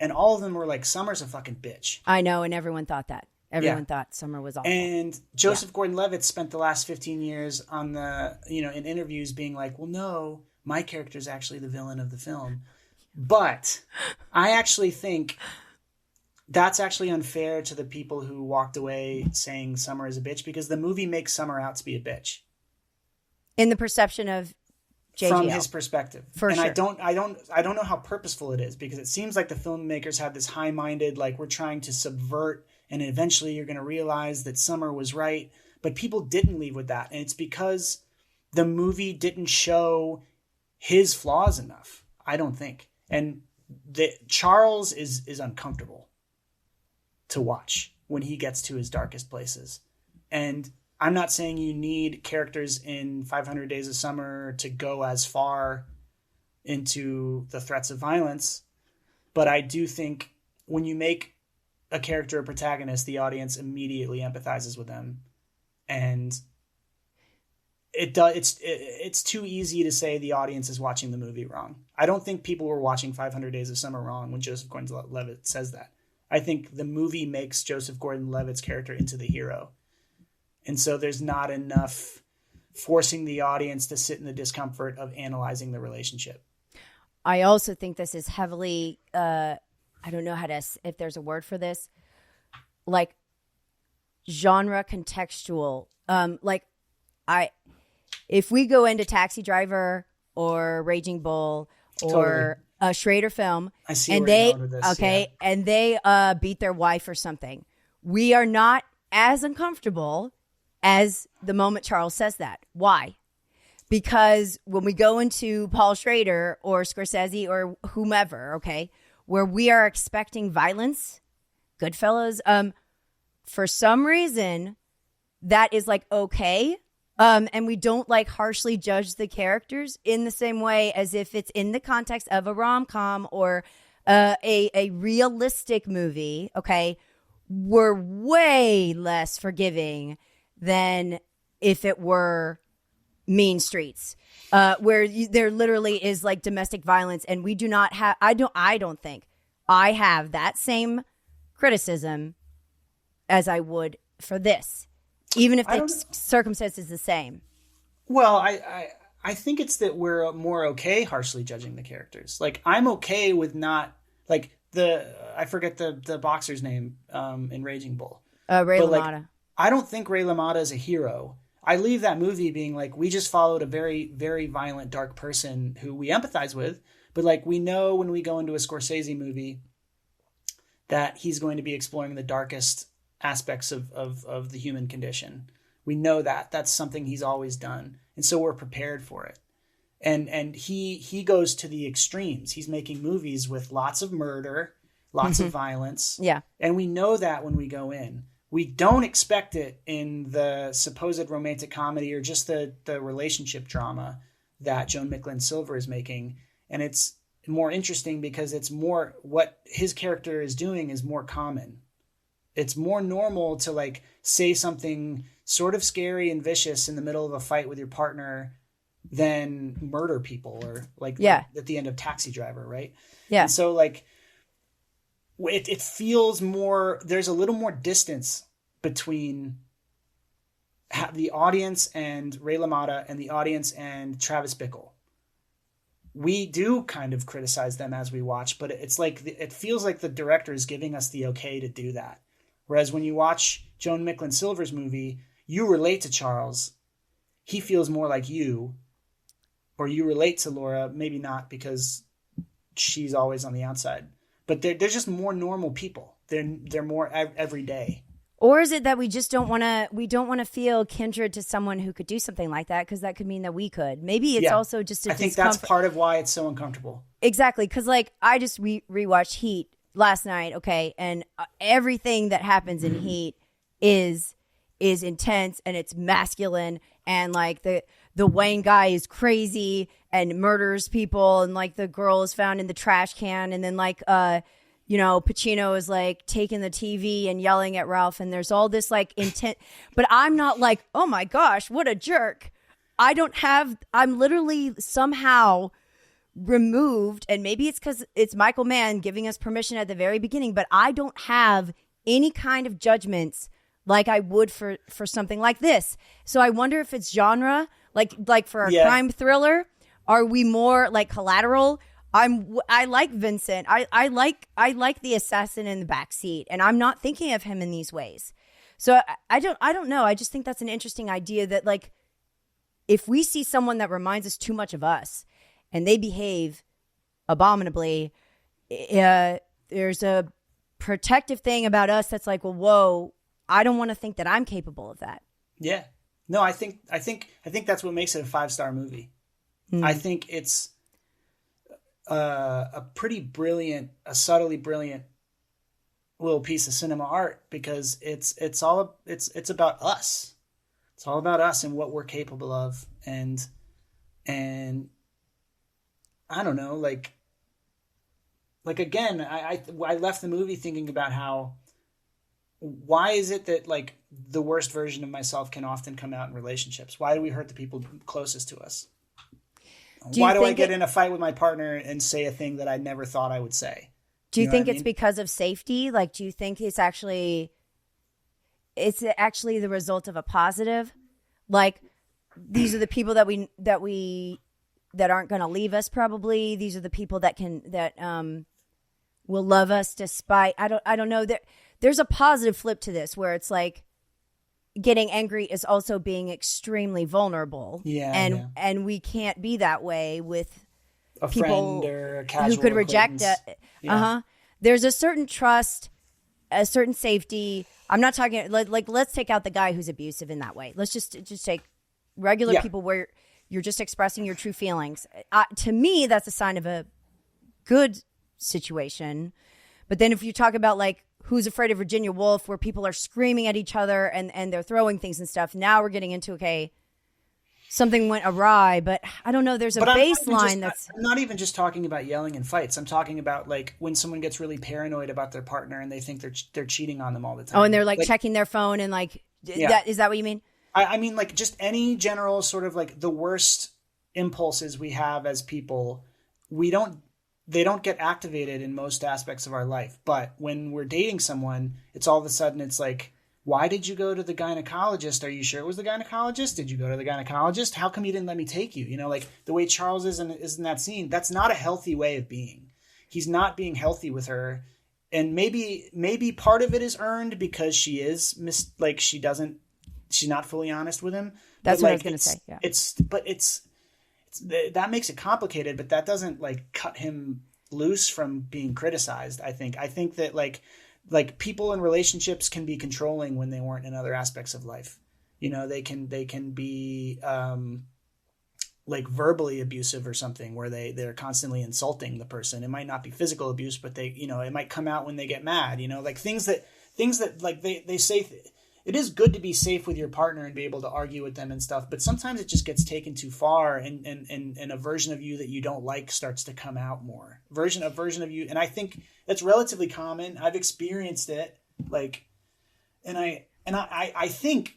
And all of them were like, Summer's a fucking bitch. I know, and everyone thought that. Everyone thought Summer was awful. And Joseph Gordon-Levitt spent the last 15 years on in interviews being like, well, no, my character's actually the villain of the film. But I actually think that's actually unfair to the people who walked away saying Summer is a bitch, because the movie makes Summer out to be a bitch. In the perception of JGL. From his perspective. For sure. I don't know how purposeful it is, because it seems like the filmmakers had this high-minded, like, we're trying to subvert, and eventually you're going to realize that Summer was right. But people didn't leave with that. And it's because the movie didn't show his flaws enough, I don't think. And Charles is uncomfortable to watch when he gets to his darkest places. And I'm not saying you need characters in 500 Days of Summer to go as far into the threats of violence, but I do think when you make a character a protagonist, the audience immediately empathizes with them, and it's too easy to say the audience is watching the movie wrong. I don't think people were watching 500 Days of Summer wrong when Joseph Gordon-Levitt says that. I think the movie makes Joseph Gordon-Levitt's character into the hero. And so there's not enough forcing the audience to sit in the discomfort of analyzing the relationship. I also think this is heavily, I don't know if there's a word for this, like genre contextual. If we go into Taxi Driver or Raging Bull or a Schrader film, I see and they and they beat their wife or something, we are not as uncomfortable as the moment Charles says that. Why? Because when we go into Paul Schrader or Scorsese or whomever, where we are expecting violence, Goodfellas, for some reason, that is like okay. And we don't like harshly judge the characters in the same way as if it's in the context of a rom-com or a realistic movie, we're way less forgiving than if it were Mean Streets, where there literally is like domestic violence, and we do not have. I don't think I have that same criticism as I would for this, even if the circumstance is the same. Well, I think it's that we're more okay harshly judging the characters. Like, I'm okay with not, like, I forget the boxer's name in Raging Bull. Ray LaMotta. Like, I don't think Ray LaMotta is a hero. I leave that movie being like, we just followed a very, very violent, dark person who we empathize with. But, like, we know when we go into a Scorsese movie that he's going to be exploring the darkest aspects of the human condition. We know that. That's something he's always done. And so we're prepared for it. And he goes to the extremes. He's making movies with lots of murder, lots of violence. Yeah. And we know that when we go in. We don't expect it in the supposed romantic comedy or just the relationship drama that Joan Micklin Silver is making. And it's more interesting because it's more, what his character is doing is more common. It's more normal to, like, say something sort of scary and vicious in the middle of a fight with your partner than murder people, or like at the end of Taxi Driver, right? Yeah. And so, like, it feels more, there's a little more distance between the audience and Ray LaMotta and the audience and Travis Bickle. We do kind of criticize them as we watch, but it's like, it feels like the director is giving us the okay to do that. Whereas when you watch Joan Micklin Silver's movie, you relate to Charles. He feels more like you, or you relate to Laura, maybe not because she's always on the outside, but they're just more normal people. They're more everyday. Or is it that we just don't want to feel kindred to someone who could do something like that, because that could mean that we could. Maybe it's also just a I think that's part of why it's so uncomfortable. Exactly, because, like, I just rewatched Heat last night, okay, and everything that happens in Heat is intense, and it's masculine, and, like, the Wayne guy is crazy and murders people, and, like, the girl is found in the trash can, and then, like, Pacino is, like, taking the TV and yelling at Ralph, and there's all this, like, intent. But I'm not like, oh my gosh, what a jerk. I'm literally somehow removed, and maybe it's because it's Michael Mann giving us permission at the very beginning, but I don't have any kind of judgments like I would for something like this. So I wonder if it's genre, like for a crime thriller, are we more like Collateral? I like Vincent. I like the assassin in the backseat, and I'm not thinking of him in these ways. So I don't know. I just think that's an interesting idea that, like, if we see someone that reminds us too much of us and they behave abominably, there's a protective thing about us that's like, well, whoa, I don't want to think that I'm capable of that. Yeah. No, I think that's what makes it a 5-star movie. I think it's a pretty brilliant, a subtly brilliant little piece of cinema art, because it's about us. It's all about us and what we're capable of. And I don't know, like again, I left the movie thinking about why is it that, like, the worst version of myself can often come out in relationships? Why do we hurt the people closest to us? Why do I get in a fight with my partner and say a thing that I never thought I would say? Do you think it's because of safety? Like, do you think it's actually the result of a positive? Like, these are the people that aren't going to leave us. Probably these are the people that will love us despite. I don't know. There's a positive flip to this where it's like getting angry is also being extremely vulnerable. Yeah. And we can't be that way with a people friend or a casual who could reject it. Yeah. There's a certain trust, a certain safety. I'm not talking like let's take out the guy who's abusive in that way. Let's just take regular people where you're just expressing your true feelings. To me, that's a sign of a good situation. But then if you talk about, like, Who's Afraid of Virginia Woolf, where people are screaming at each other and they're throwing things and stuff, now we're getting into, okay, something went awry. But I don't know, there's a baseline that's... I'm not even just talking about yelling in fights. I'm talking about, like, when someone gets really paranoid about their partner and they think they're cheating on them all the time. Oh, and they're, like checking their phone and, like, is that what you mean? I mean, like, just any general sort of, like, the worst impulses we have as people, we don't they don't get activated in most aspects of our life. But when we're dating someone, it's all of a sudden it's like, why did you go to the gynecologist? Are you sure it was the gynecologist? Did you go to the gynecologist? How come you didn't let me take you? You know, like the way Charles is in that scene, that's not a healthy way of being. He's not being healthy with her. And maybe part of it is earned because she is she's not fully honest with him. That's what I was going to say. Yeah. It's that makes it complicated, but that doesn't like cut him loose from being criticized. I think that like people in relationships can be controlling when they weren't in other aspects of life. You know, they can be like verbally abusive or something where they're constantly insulting the person. It might not be physical abuse, but it might come out when they get mad, you know, like things that like they say. It is good to be safe with your partner and be able to argue with them and stuff, but sometimes it just gets taken too far, and a version of you that you don't like starts to come out more. Version of you, and I think that's relatively common. I've experienced it, like, and I think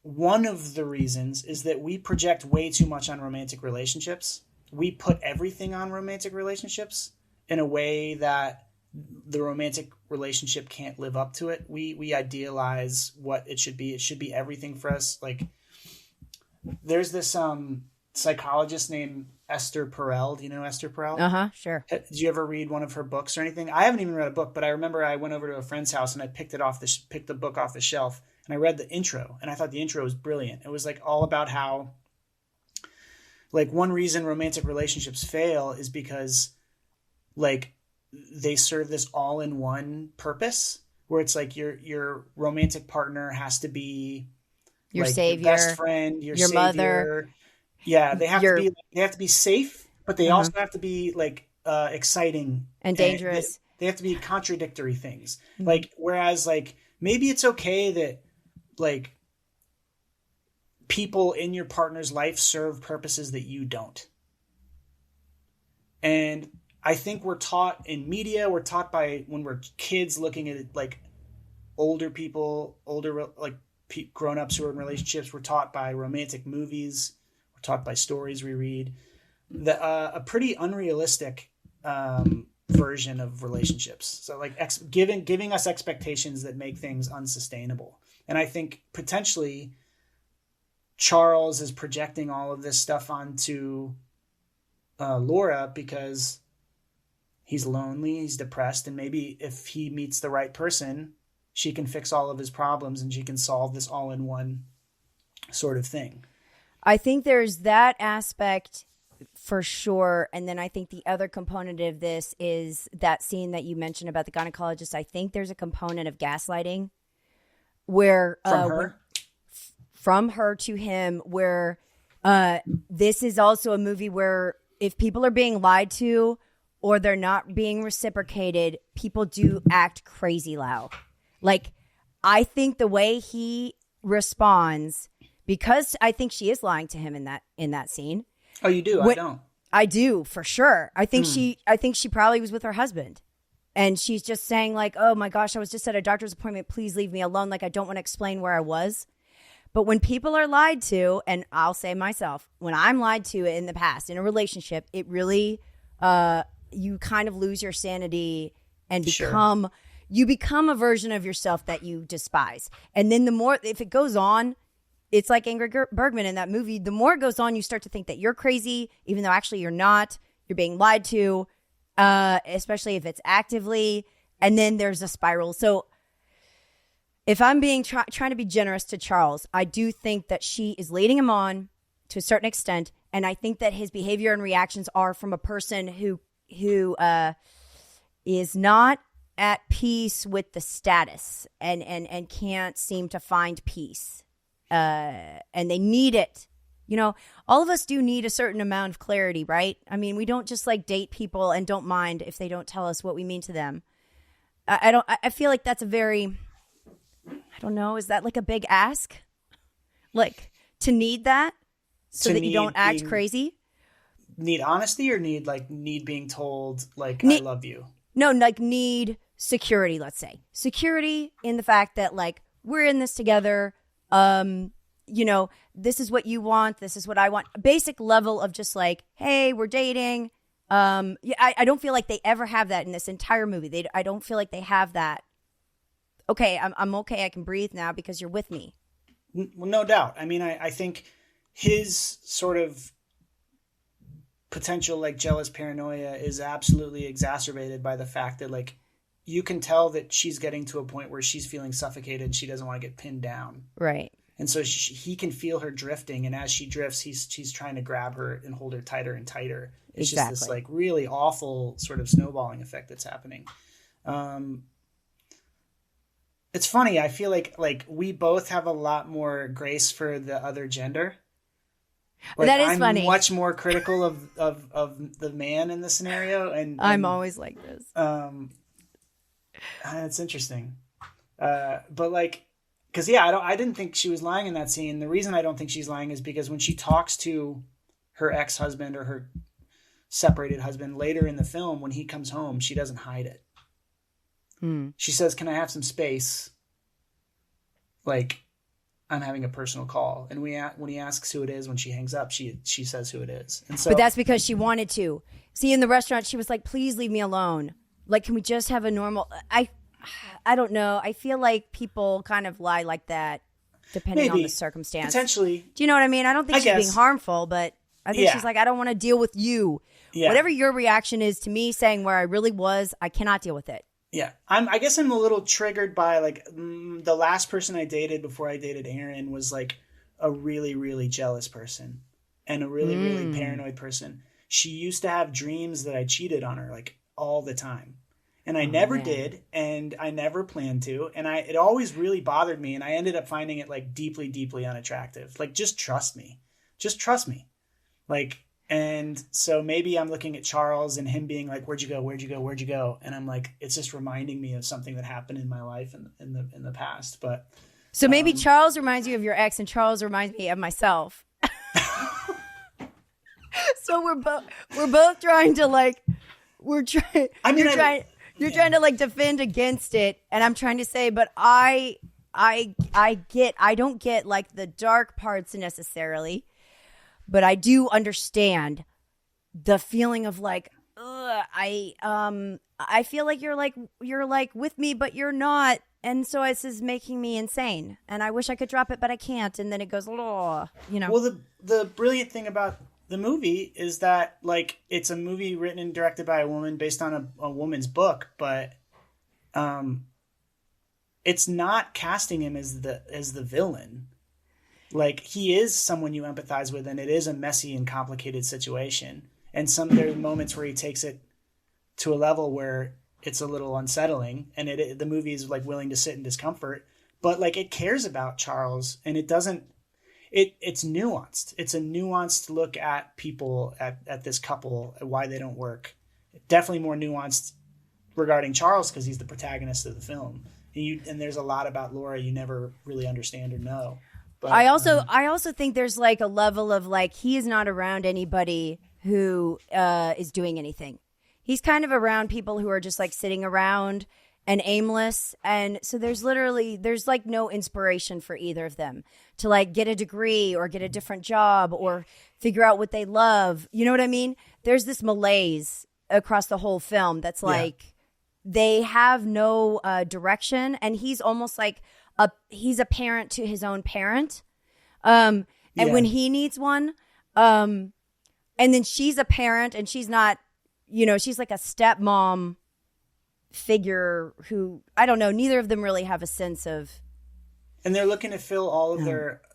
one of the reasons is that we project way too much on romantic relationships. We put everything on romantic relationships in a way that the romantic relationship can't live up to it. We idealize what it should be. It should be everything for us. Like there's this psychologist named Esther Perel. Do you know Esther Perel? Sure. Did you ever read one of her books or anything? I haven't even read a book, but I remember I went over to a friend's house and I picked the book off the shelf and I read the intro and I thought the intro was brilliant. It was like all about how like one reason romantic relationships fail is because like they serve this all-in-one purpose where it's like your romantic partner has to be your like savior, your best friend, your savior. Mother. Yeah, they have to be safe, but they also have to be like exciting and dangerous. They have to be contradictory things. Like whereas like maybe it's okay that like people in your partner's life serve purposes that you don't. And I think we're taught in media, we're taught by when we're kids looking at like older people, like grown-ups who are in relationships. We're taught by romantic movies. We're taught by stories we read. A pretty unrealistic version of relationships. So like giving us expectations that make things unsustainable. And I think potentially Charles is projecting all of this stuff onto Laura because he's lonely, he's depressed, and maybe if he meets the right person, she can fix all of his problems and she can solve this all-in-one sort of thing. I think there's that aspect for sure. And then I think the other component of this is that scene that you mentioned about the gynecologist. I think there's a component of gaslighting where from her to him, where this is also a movie where if people are being lied to or they're not being reciprocated, people do act crazy loud. Like, I think the way he responds, because I think she is lying to him in that scene. Oh, you do? I don't. I do, for sure. I think she probably was with her husband. And she's just saying like, oh my gosh, I was just at a doctor's appointment. Please leave me alone. Like, I don't want to explain where I was. But when people are lied to, and I'll say myself, when I'm lied to in the past in a relationship, it really, you kind of lose your sanity and you become a version of yourself that you despise. And then the more, if it goes on, it's like Ingrid Bergman in that movie. The more it goes on, you start to think that you're crazy, even though actually you're not. You're being lied to, especially if it's actively. And then there's a spiral. So if I'm being trying to be generous to Charles, I do think that she is leading him on to a certain extent. And I think that his behavior and reactions are from a person who is not at peace with the status and can't seem to find peace. And they need it. You know, all of us do need a certain amount of clarity, right? I mean, we don't just like date people and don't mind if they don't tell us what we mean to them. I feel like that's a very, I don't know, is that like a big ask? Like to need that so that you don't act crazy? Need honesty or need being told like I love you? No, like need security, let's say. Security in the fact that like we're in this together. You know, this is what you want. This is what I want. Basic level of just like, hey, we're dating. Yeah, I don't feel like they ever have that in this entire movie. I don't feel like they have that. Okay, I'm okay. I can breathe now because you're with me. Well, no doubt. I mean, I think his sort of potential like jealous paranoia is absolutely exacerbated by the fact that like you can tell that she's getting to a point where she's feeling suffocated and she doesn't want to get pinned down. Right. And so he can feel her drifting, and as she drifts, she's trying to grab her and hold her tighter and tighter. It's just this like really awful sort of snowballing effect that's happening. It's funny. I feel like we both have a lot more grace for the other gender. Like, that is I'm funny. much more critical of the man in the scenario, and I'm always like this. It's interesting, but like, because I didn't think she was lying in that scene. The reason I don't think she's lying is because when she talks to her ex-husband or her separated husband later in the film, when he comes home, she doesn't hide it. She says, "Can I have some space? Like, I'm having a personal call." And when he asks who it is, when she hangs up, she says who it is. And so, but that's because she wanted to. See, in the restaurant, she was like, "Please leave me alone. Like, can we just have a normal?" I don't know. I feel like people kind of lie like that, depending on the circumstance. Potentially. Do you know what I mean? I don't think she's being harmful, but I think she's like, I don't want to deal with you. Yeah. Whatever your reaction is to me saying where I really was, I cannot deal with it. Yeah, I guess I'm a little triggered by like the last person I dated before I dated Aaron was like a really, really jealous person and a really, really paranoid person. She used to have dreams that I cheated on her like all the time, and I never did, and I never planned to, and it always really bothered me, and I ended up finding it like deeply, deeply unattractive. Like, just trust me, like. And so maybe I'm looking at Charles and him being like, "Where'd you go? Where'd you go? Where'd you go?" And I'm like, it's just reminding me of something that happened in my life in the past. But so maybe Charles reminds you of your ex, and Charles reminds me of myself. So we're both trying to like you're trying to like defend against it, and I'm trying to say, but I don't get like the dark parts necessarily. But I do understand the feeling of like, I feel like you're like with me, but you're not. And so this is making me insane. And I wish I could drop it, but I can't. And then it goes, Well, the brilliant thing about the movie is that like it's a movie written and directed by a woman based on a woman's book, but it's not casting him as the villain. Like, he is someone you empathize with, and it is a messy and complicated situation. And there are moments where he takes it to a level where it's a little unsettling, and the movie is like willing to sit in discomfort. But like, it cares about Charles, and it doesn't. It's nuanced. It's a nuanced look at people, at this couple, and why they don't work. Definitely more nuanced regarding Charles because he's the protagonist of the film, and there's a lot about Laura you never really understand or know. But, I also think there's like a level of like he is not around anybody who is doing anything. He's kind of around people who are just like sitting around and aimless, and so there's like no inspiration for either of them to like get a degree or get a different job or figure out what they love. You know what I mean? There's this malaise across the whole film that's like they have no direction, and he's almost like he's a parent to his own parent. And when he needs one, and then she's a parent and she's not, she's like a stepmom figure who, I don't know, neither of them really have a sense of. And they're looking to fill all of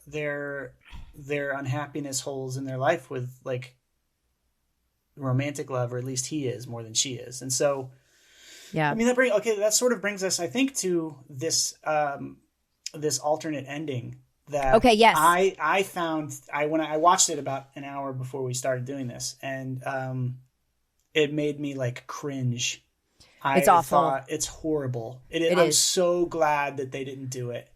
their unhappiness holes in their life with like romantic love, or at least he is more than she is. And so, I mean, that sort of brings us, I think, to this, this alternate ending that I found when I watched it about an hour before we started doing this, and it made me like cringe. It's awful. It's horrible. I'm so glad that they didn't do it.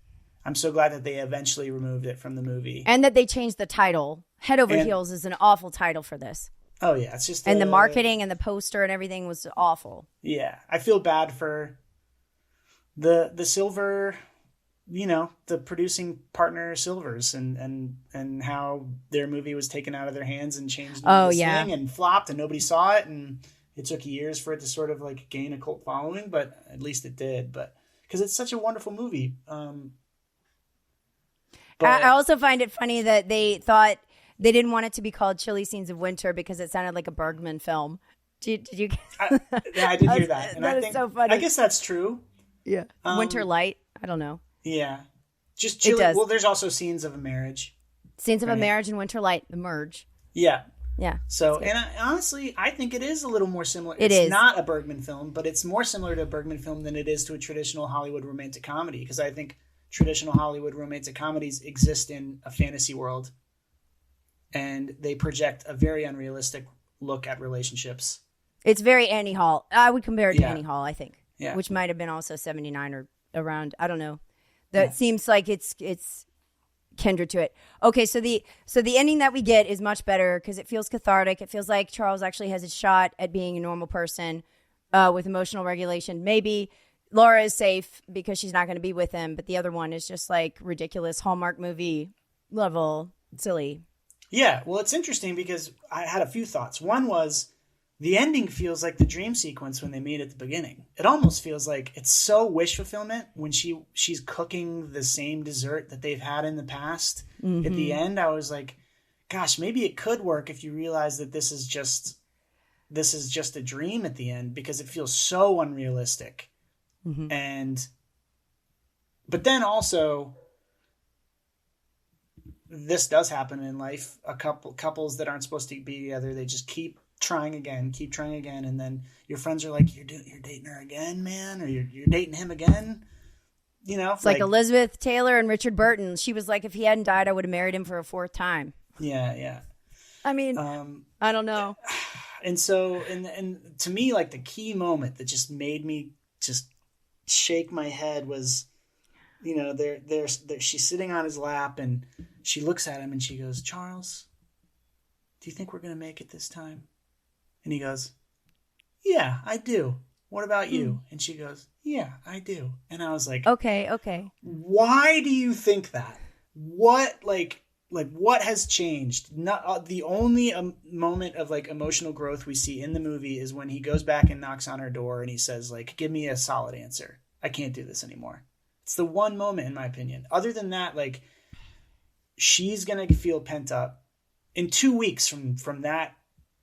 I'm so glad that they eventually removed it from the movie, and that they changed the title. Head Over Heels is an awful title for this. Oh yeah, it's just and the marketing and the poster and everything was awful. Yeah, I feel bad for the silver the producing partner Silvers and how their movie was taken out of their hands and changed into this thing and flopped and nobody saw it. And it took years for it to sort of like gain a cult following, but at least it did. But because it's such a wonderful movie. But I also find it funny that they thought they didn't want it to be called Chilly Scenes of Winter because it sounded like a Bergman film. Did you? I did hear that. And that is so funny. I guess that's true. Yeah. Winter Light. I don't know. Yeah. Just chilly. Well, there's also Scenes of a Marriage. Scenes of a Marriage and Winter Light, the merge. Yeah. Yeah. So, and honestly, I think it is a little more similar. It's not a Bergman film, but it's more similar to a Bergman film than it is to a traditional Hollywood romantic comedy. Because I think traditional Hollywood romantic comedies exist in a fantasy world. And they project a very unrealistic look at relationships. It's very Annie Hall. I would compare it to Annie Hall, I think. Yeah. Which might have been also 79 or around. I don't know. That seems like it's kindred to it. Okay, so the ending that we get is much better because it feels cathartic. It feels like Charles actually has a shot at being a normal person with emotional regulation. Maybe Laura is safe because she's not going to be with him, but the other one is just like ridiculous Hallmark movie level silly. Yeah, well, it's interesting because I had a few thoughts. One was the ending feels like the dream sequence when they meet at the beginning. It almost feels like it's so wish fulfillment when she's cooking the same dessert that they've had in the past. Mm-hmm. At the end, I was like, gosh, maybe it could work if you realize that this is just a dream at the end because it feels so unrealistic. Mm-hmm. But then also, this does happen in life. Couples that aren't supposed to be together, they just keep trying again, and then your friends are like, you're dating her again, man, or you're dating him again. It's like Elizabeth Taylor and Richard Burton. She was like, if he hadn't died, I would have married him for a fourth time. Yeah. I mean, I don't know. And so, and to me, like the key moment that just made me just shake my head was, she's sitting on his lap and she looks at him and she goes, Charles, do you think we're going to make it this time? And he goes, yeah, I do. What about you? And she goes, yeah, I do. And I was like, okay. Why do you think that? What, like what has changed? Not the only moment of like emotional growth we see in the movie is when he goes back and knocks on her door and he says like, give me a solid answer. I can't do this anymore. It's the one moment in my opinion. Other than that, like she's going to feel pent up in 2 weeks from that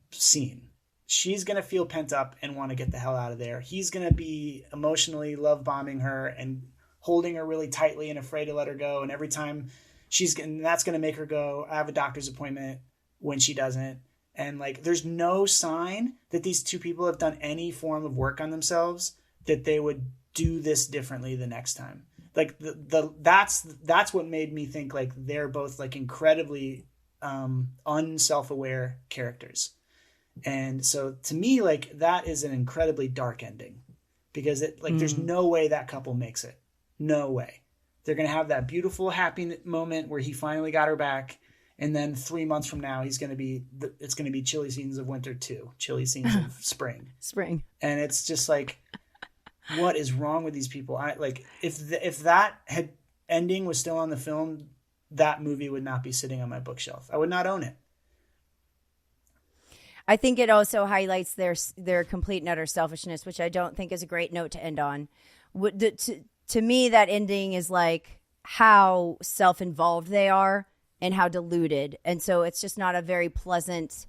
scene. She's going to feel pent up and want to get the hell out of there. He's going to be emotionally love bombing her and holding her really tightly and afraid to let her go. And every time that's going to make her go, I have a doctor's appointment when she doesn't. And like, there's no sign that these two people have done any form of work on themselves that they would do this differently the next time. Like that's what made me think like they're both like incredibly unself-aware characters. And so to me, like that is an incredibly dark ending because there's no way that couple makes it. No way. They're going to have that beautiful, happy moment where he finally got her back. And then 3 months from now, it's going to be Chilly Scenes of Winter 2, Chilly Scenes of Spring. And it's just like, what is wrong with these people? If that ending was still on the film, that movie would not be sitting on my bookshelf. I would not own it. I think it also highlights their complete and utter selfishness, which I don't think is a great note to end on. To me, that ending is like how self-involved they are and how deluded. And so it's just not a very pleasant,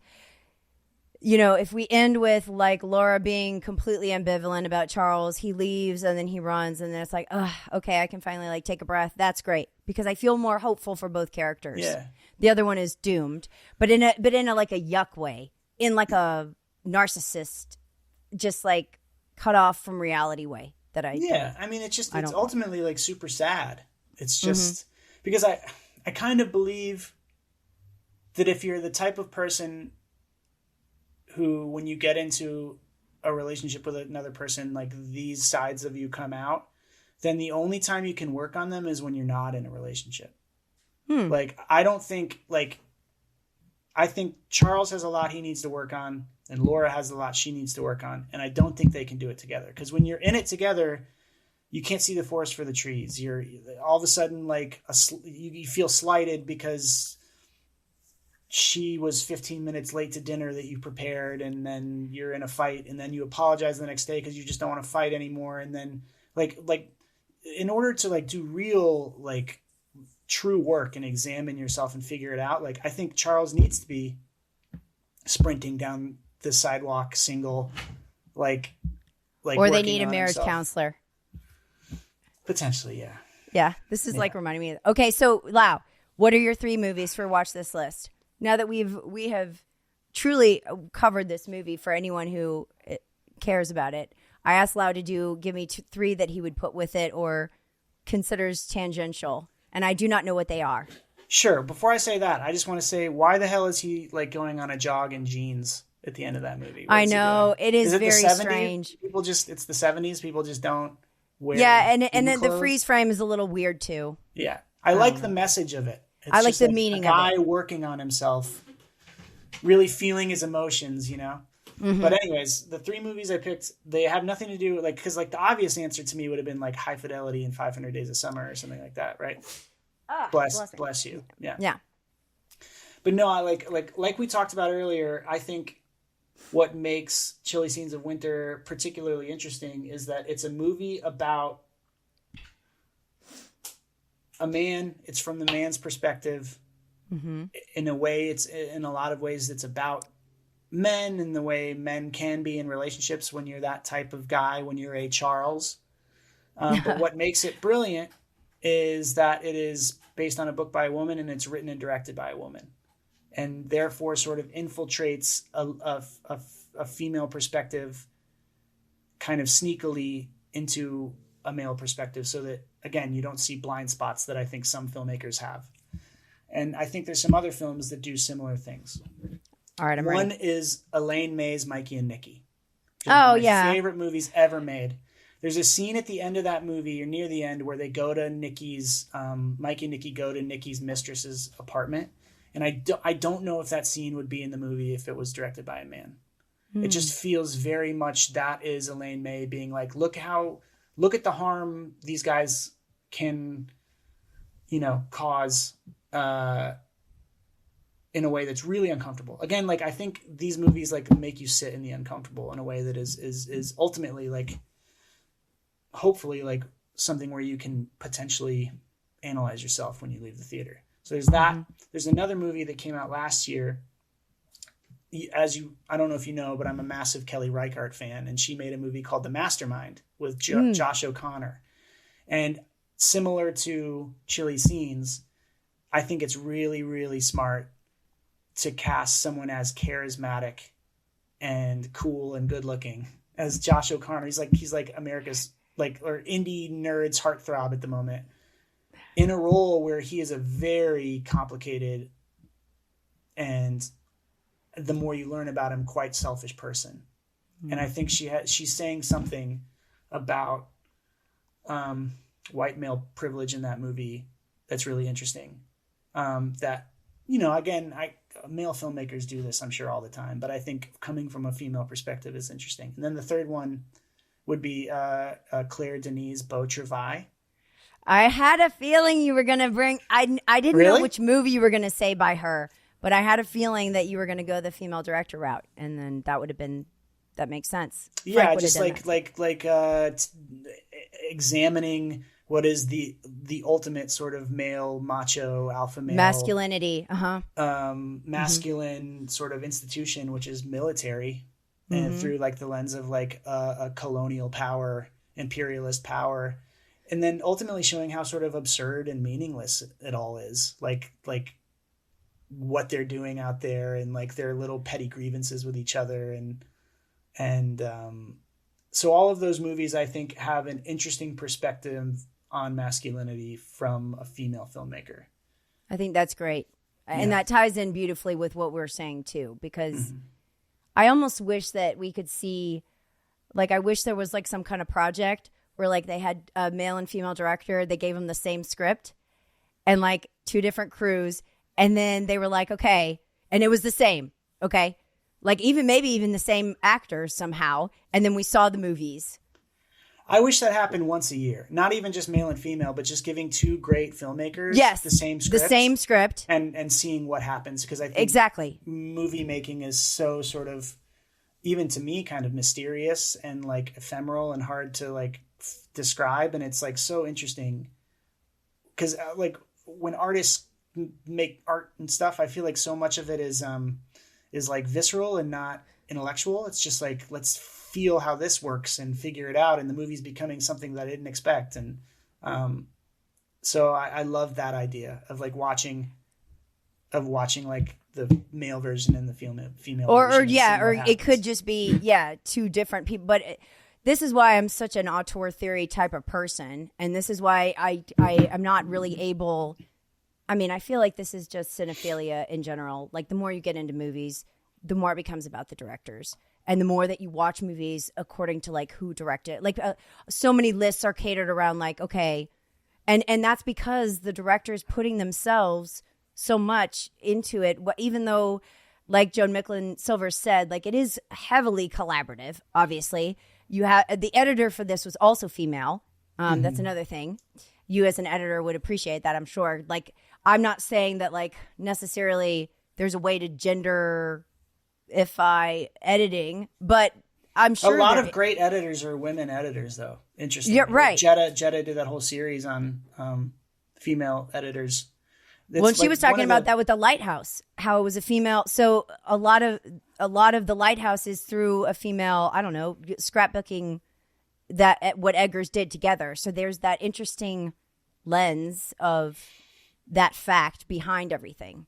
if we end with like Laura being completely ambivalent about Charles, he leaves and then he runs and then it's like, okay, I can finally like take a breath. That's great because I feel more hopeful for both characters. Yeah. The other one is doomed, but in a like a yuck way. In like a narcissist, just like cut off from reality way that I. Yeah, I mean, it's ultimately like super sad. It's just because I kind of believe that if you're the type of person who, when you get into a relationship with another person, like these sides of you come out, then the only time you can work on them is when you're not in a relationship. Like, I think Charles has a lot he needs to work on, and Laura has a lot she needs to work on, and I don't think they can do it together. Because when you're in it together, you can't see the forest for the trees. You're all of a sudden like you feel slighted because she was 15 minutes late to dinner that you prepared, and then you're in a fight, and then you apologize the next day because you just don't want to fight anymore. And then like in order to like do real like true work and examine yourself and figure it out, like I think Charles needs to be sprinting down the sidewalk single, like or they need a marriage counselor. Potentially, yeah. Yeah, this is like reminding me of, okay, so Lau, what are your 3 movies for Watch This List? Now that we have truly covered this movie for anyone who cares about it, I asked Lau to give me 3 that he would put with it or considers tangential, and I do not know what they are. Sure. Before I say that, I just want to say, why the hell is he like going on a jog in jeans at the end of that movie? I know it is very strange. People just, it's the 70s. People just don't wear. Yeah, and then the freeze frame is a little weird too. Yeah, I like the message of it. I like the meaning of it. A guy working on himself, really feeling his emotions, you know. Mm-hmm. But anyways, the 3 movies I picked, they have nothing to do like, because like the obvious answer to me would have been like High Fidelity and 500 Days of Summer or something like that, right? Bless you. Yeah. But no, I like we talked about earlier, I think what makes Chilly Scenes of Winter particularly interesting is that it's a movie about a man. It's from the man's perspective. Mm-hmm. In a way, in a lot of ways, it's about men and the way men can be in relationships when you're that type of guy, when you're a Charles. But what makes it brilliant is that it is based on a book by a woman, and it's written and directed by a woman, and therefore sort of infiltrates a female perspective kind of sneakily into a male perspective, so that, again, you don't see blind spots that I think some filmmakers have. And I think there's some other films that do similar things. All right, One is Elaine May's Mikey and Nikki. Oh, my favorite movies ever made. There's a scene at the end of that movie, or near the end, where they go to Nikki's, Mikey and Nikki go to Nikki's mistress's apartment. And I don't know if that scene would be in the movie if it was directed by a man. It just feels very much that is Elaine May being like, look at the harm these guys can, cause in a way that's really uncomfortable. Again, like I think these movies like make you sit in the uncomfortable in a way that is ultimately like, hopefully like something where you can potentially analyze yourself when you leave the theater. So there's that. Mm-hmm. There's another movie that came out last year. I don't know if you know, but I'm a massive Kelly Reichardt fan, and she made a movie called The Mastermind with Josh O'Connor. And similar to Chilly Scenes, I think it's really, really smart to cast someone as charismatic and cool and good looking as Josh O'Connor. He's like America's or indie nerd's heartthrob at the moment, in a role where he is a very complicated and, the more you learn about him, quite selfish person. Mm-hmm. And I think she's saying something about white male privilege in that movie that's really interesting. That, again, male filmmakers do this, I'm sure, all the time, but I think coming from a female perspective is interesting. And then the third one would be Claire Denis' Beau Travail. I had a feeling you were going to bring... I didn't know which movie you were going to say by her, but I had a feeling that you were going to go the female director route, and then that would have been... That makes sense. Yeah, just examining what is the ultimate sort of male, macho, alpha male... Masculinity, masculine sort of institution, which is military, and through like the lens of like a colonial power, imperialist power, and then ultimately showing how sort of absurd and meaningless it all is, like what they're doing out there, and like their little petty grievances with each other, and so all of those movies I think have an interesting perspective on masculinity from a female filmmaker. I think that's great, and that ties in beautifully with what we're saying too, because I almost wish that we could see, like, I wish there was like some kind of project where like they had a male and female director, they gave them the same script and like 2 different crews, and then they were like, okay, and it was the same, okay, like maybe even the same actors somehow, and then we saw the movies. I wish that happened once a year. Not even just male and female, but just giving two great filmmakers the same script. And seeing what happens. Because I think exactly movie making is so sort of, even to me, kind of mysterious and like ephemeral and hard to like describe. And it's like so interesting. Because like when artists make art and stuff, I feel like so much of it is like visceral and not intellectual. It's just like, let's feel how this works and figure it out, and the movie's becoming something that I didn't expect. And so I love that idea of like watching like the male version and the female version, or it could just be two different people. But this is why I'm such an auteur theory type of person, and this is why I am not really able. I mean, I feel like this is just cinephilia in general. Like the more you get into movies, the more it becomes about the directors. And the more that you watch movies according to like who directed, like so many lists are catered around like, okay. And that's because the director's putting themselves so much into it. Even though like Joan Micklin Silver said, like it is heavily collaborative, obviously. You have the editor for this was also female. That's another thing. You as an editor would appreciate that, I'm sure. Like, I'm not saying that like necessarily there's a way to genderify editing, but I'm sure a lot of great editors are women editors, though. Interesting. Yeah, right. Jetta did that whole series on female editors. Well, she was talking about that with The Lighthouse, how it was a female. So a lot of The Lighthouse is through a female, I don't know, scrapbooking that what Eggers did together. So there's that interesting lens of that fact behind everything.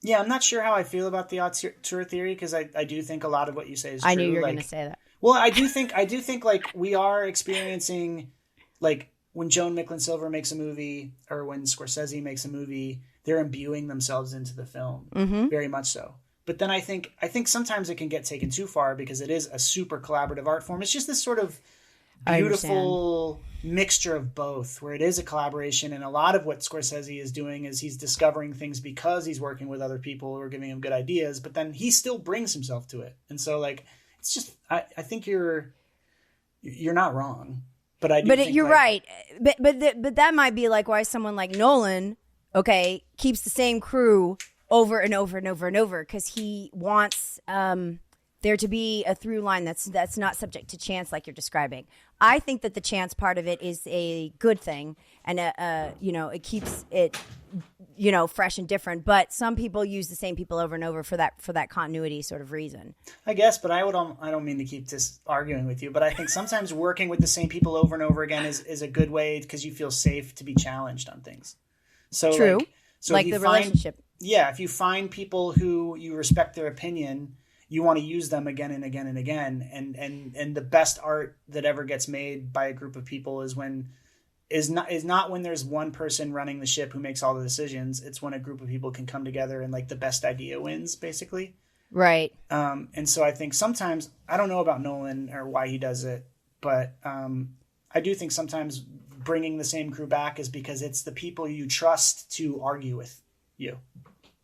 Yeah, I'm not sure how I feel about the auteur theory, because I do think a lot of what you say is true. I knew you were going to say that. Well, I do think like we are experiencing, like when Joan Micklin Silver makes a movie or when Scorsese makes a movie, they're imbuing themselves into the film, very much so. But then I think sometimes it can get taken too far because it is a super collaborative art form. It's just this sort of beautiful mixture of both, where it is a collaboration, and a lot of what Scorsese is doing is he's discovering things because he's working with other people who are giving him good ideas, but then he still brings himself to it. And so like it's just I think you're not wrong, but I do think you're like, right. But that might be like why someone like Nolan, okay, keeps the same crew over and over and over and over, because he wants there to be a through line that's not subject to chance, like you're describing. I think that the chance part of it is a good thing, and it keeps it fresh and different. But some people use the same people over and over for that continuity sort of reason. I guess, but I don't mean to keep this arguing with you, but I think sometimes working with the same people over and over again is a good way, because you feel safe to be challenged on things. So true, like the relationship. Yeah, if you find people who you respect their opinion, you want to use them again and again and again. And the best art that ever gets made by a group of people is not when there's one person running the ship who makes all the decisions. It's when a group of people can come together and like the best idea wins, basically. Right. And so I think sometimes, I don't know about Nolan or why he does it, but I do think sometimes bringing the same crew back is because it's the people you trust to argue with you.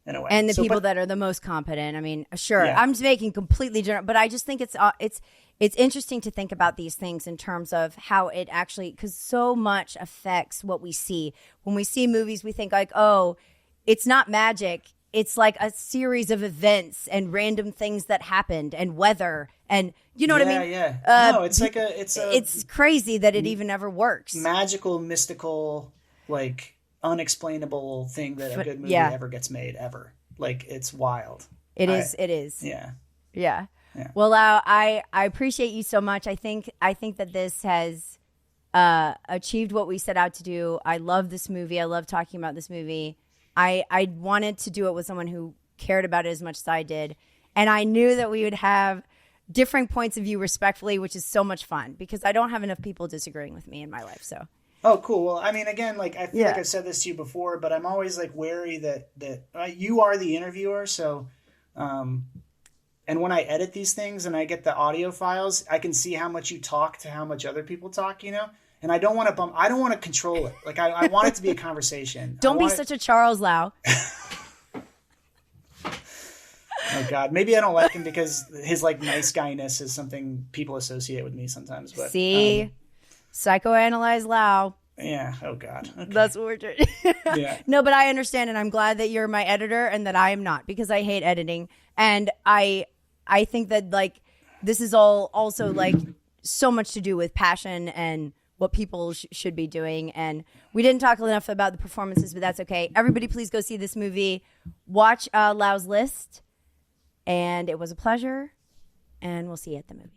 In a way. And the people that are the most competent. I mean, sure, yeah. I'm just making completely general, but I just think it's interesting to think about these things in terms of how it actually, because so much affects what we see. When we see movies, we think like, oh, it's not magic. It's like a series of events and random things that happened and weather and you know what I mean? Yeah. No, it's crazy that it even ever works. Magical, mystical, like unexplainable thing that a good movie ever gets made ever. Like it's wild. It is. Yeah. Well, I appreciate you so much. I think that this has achieved what we set out to do. I love this movie. I love talking about this movie. I wanted to do it with someone who cared about it as much as I did, and I knew that we would have differing points of view respectfully, which is so much fun because I don't have enough people disagreeing with me in my life. So. Oh, cool. Well, I mean, again, like I feel like I've said this to you before, but I'm always like wary that you are the interviewer. So, and when I edit these things and I get the audio files, I can see how much you talk to how much other people talk, and I don't want to I don't want to control it. Like I want it to be a conversation. Don't be such a Charles Lowe. Oh God, maybe I don't like him because his like nice guyness is something people associate with me sometimes. But See, Psychoanalyze Lowe. Yeah. Oh God. Okay. That's what we're doing. Yeah. No, but I understand, and I'm glad that you're my editor and that I am not, because I hate editing. And I think that like this is all also like so much to do with passion and what people should be doing. And we didn't talk enough about the performances, but that's okay. Everybody, please go see this movie. Watch Lowe's List. And it was a pleasure. And we'll see you at the movies.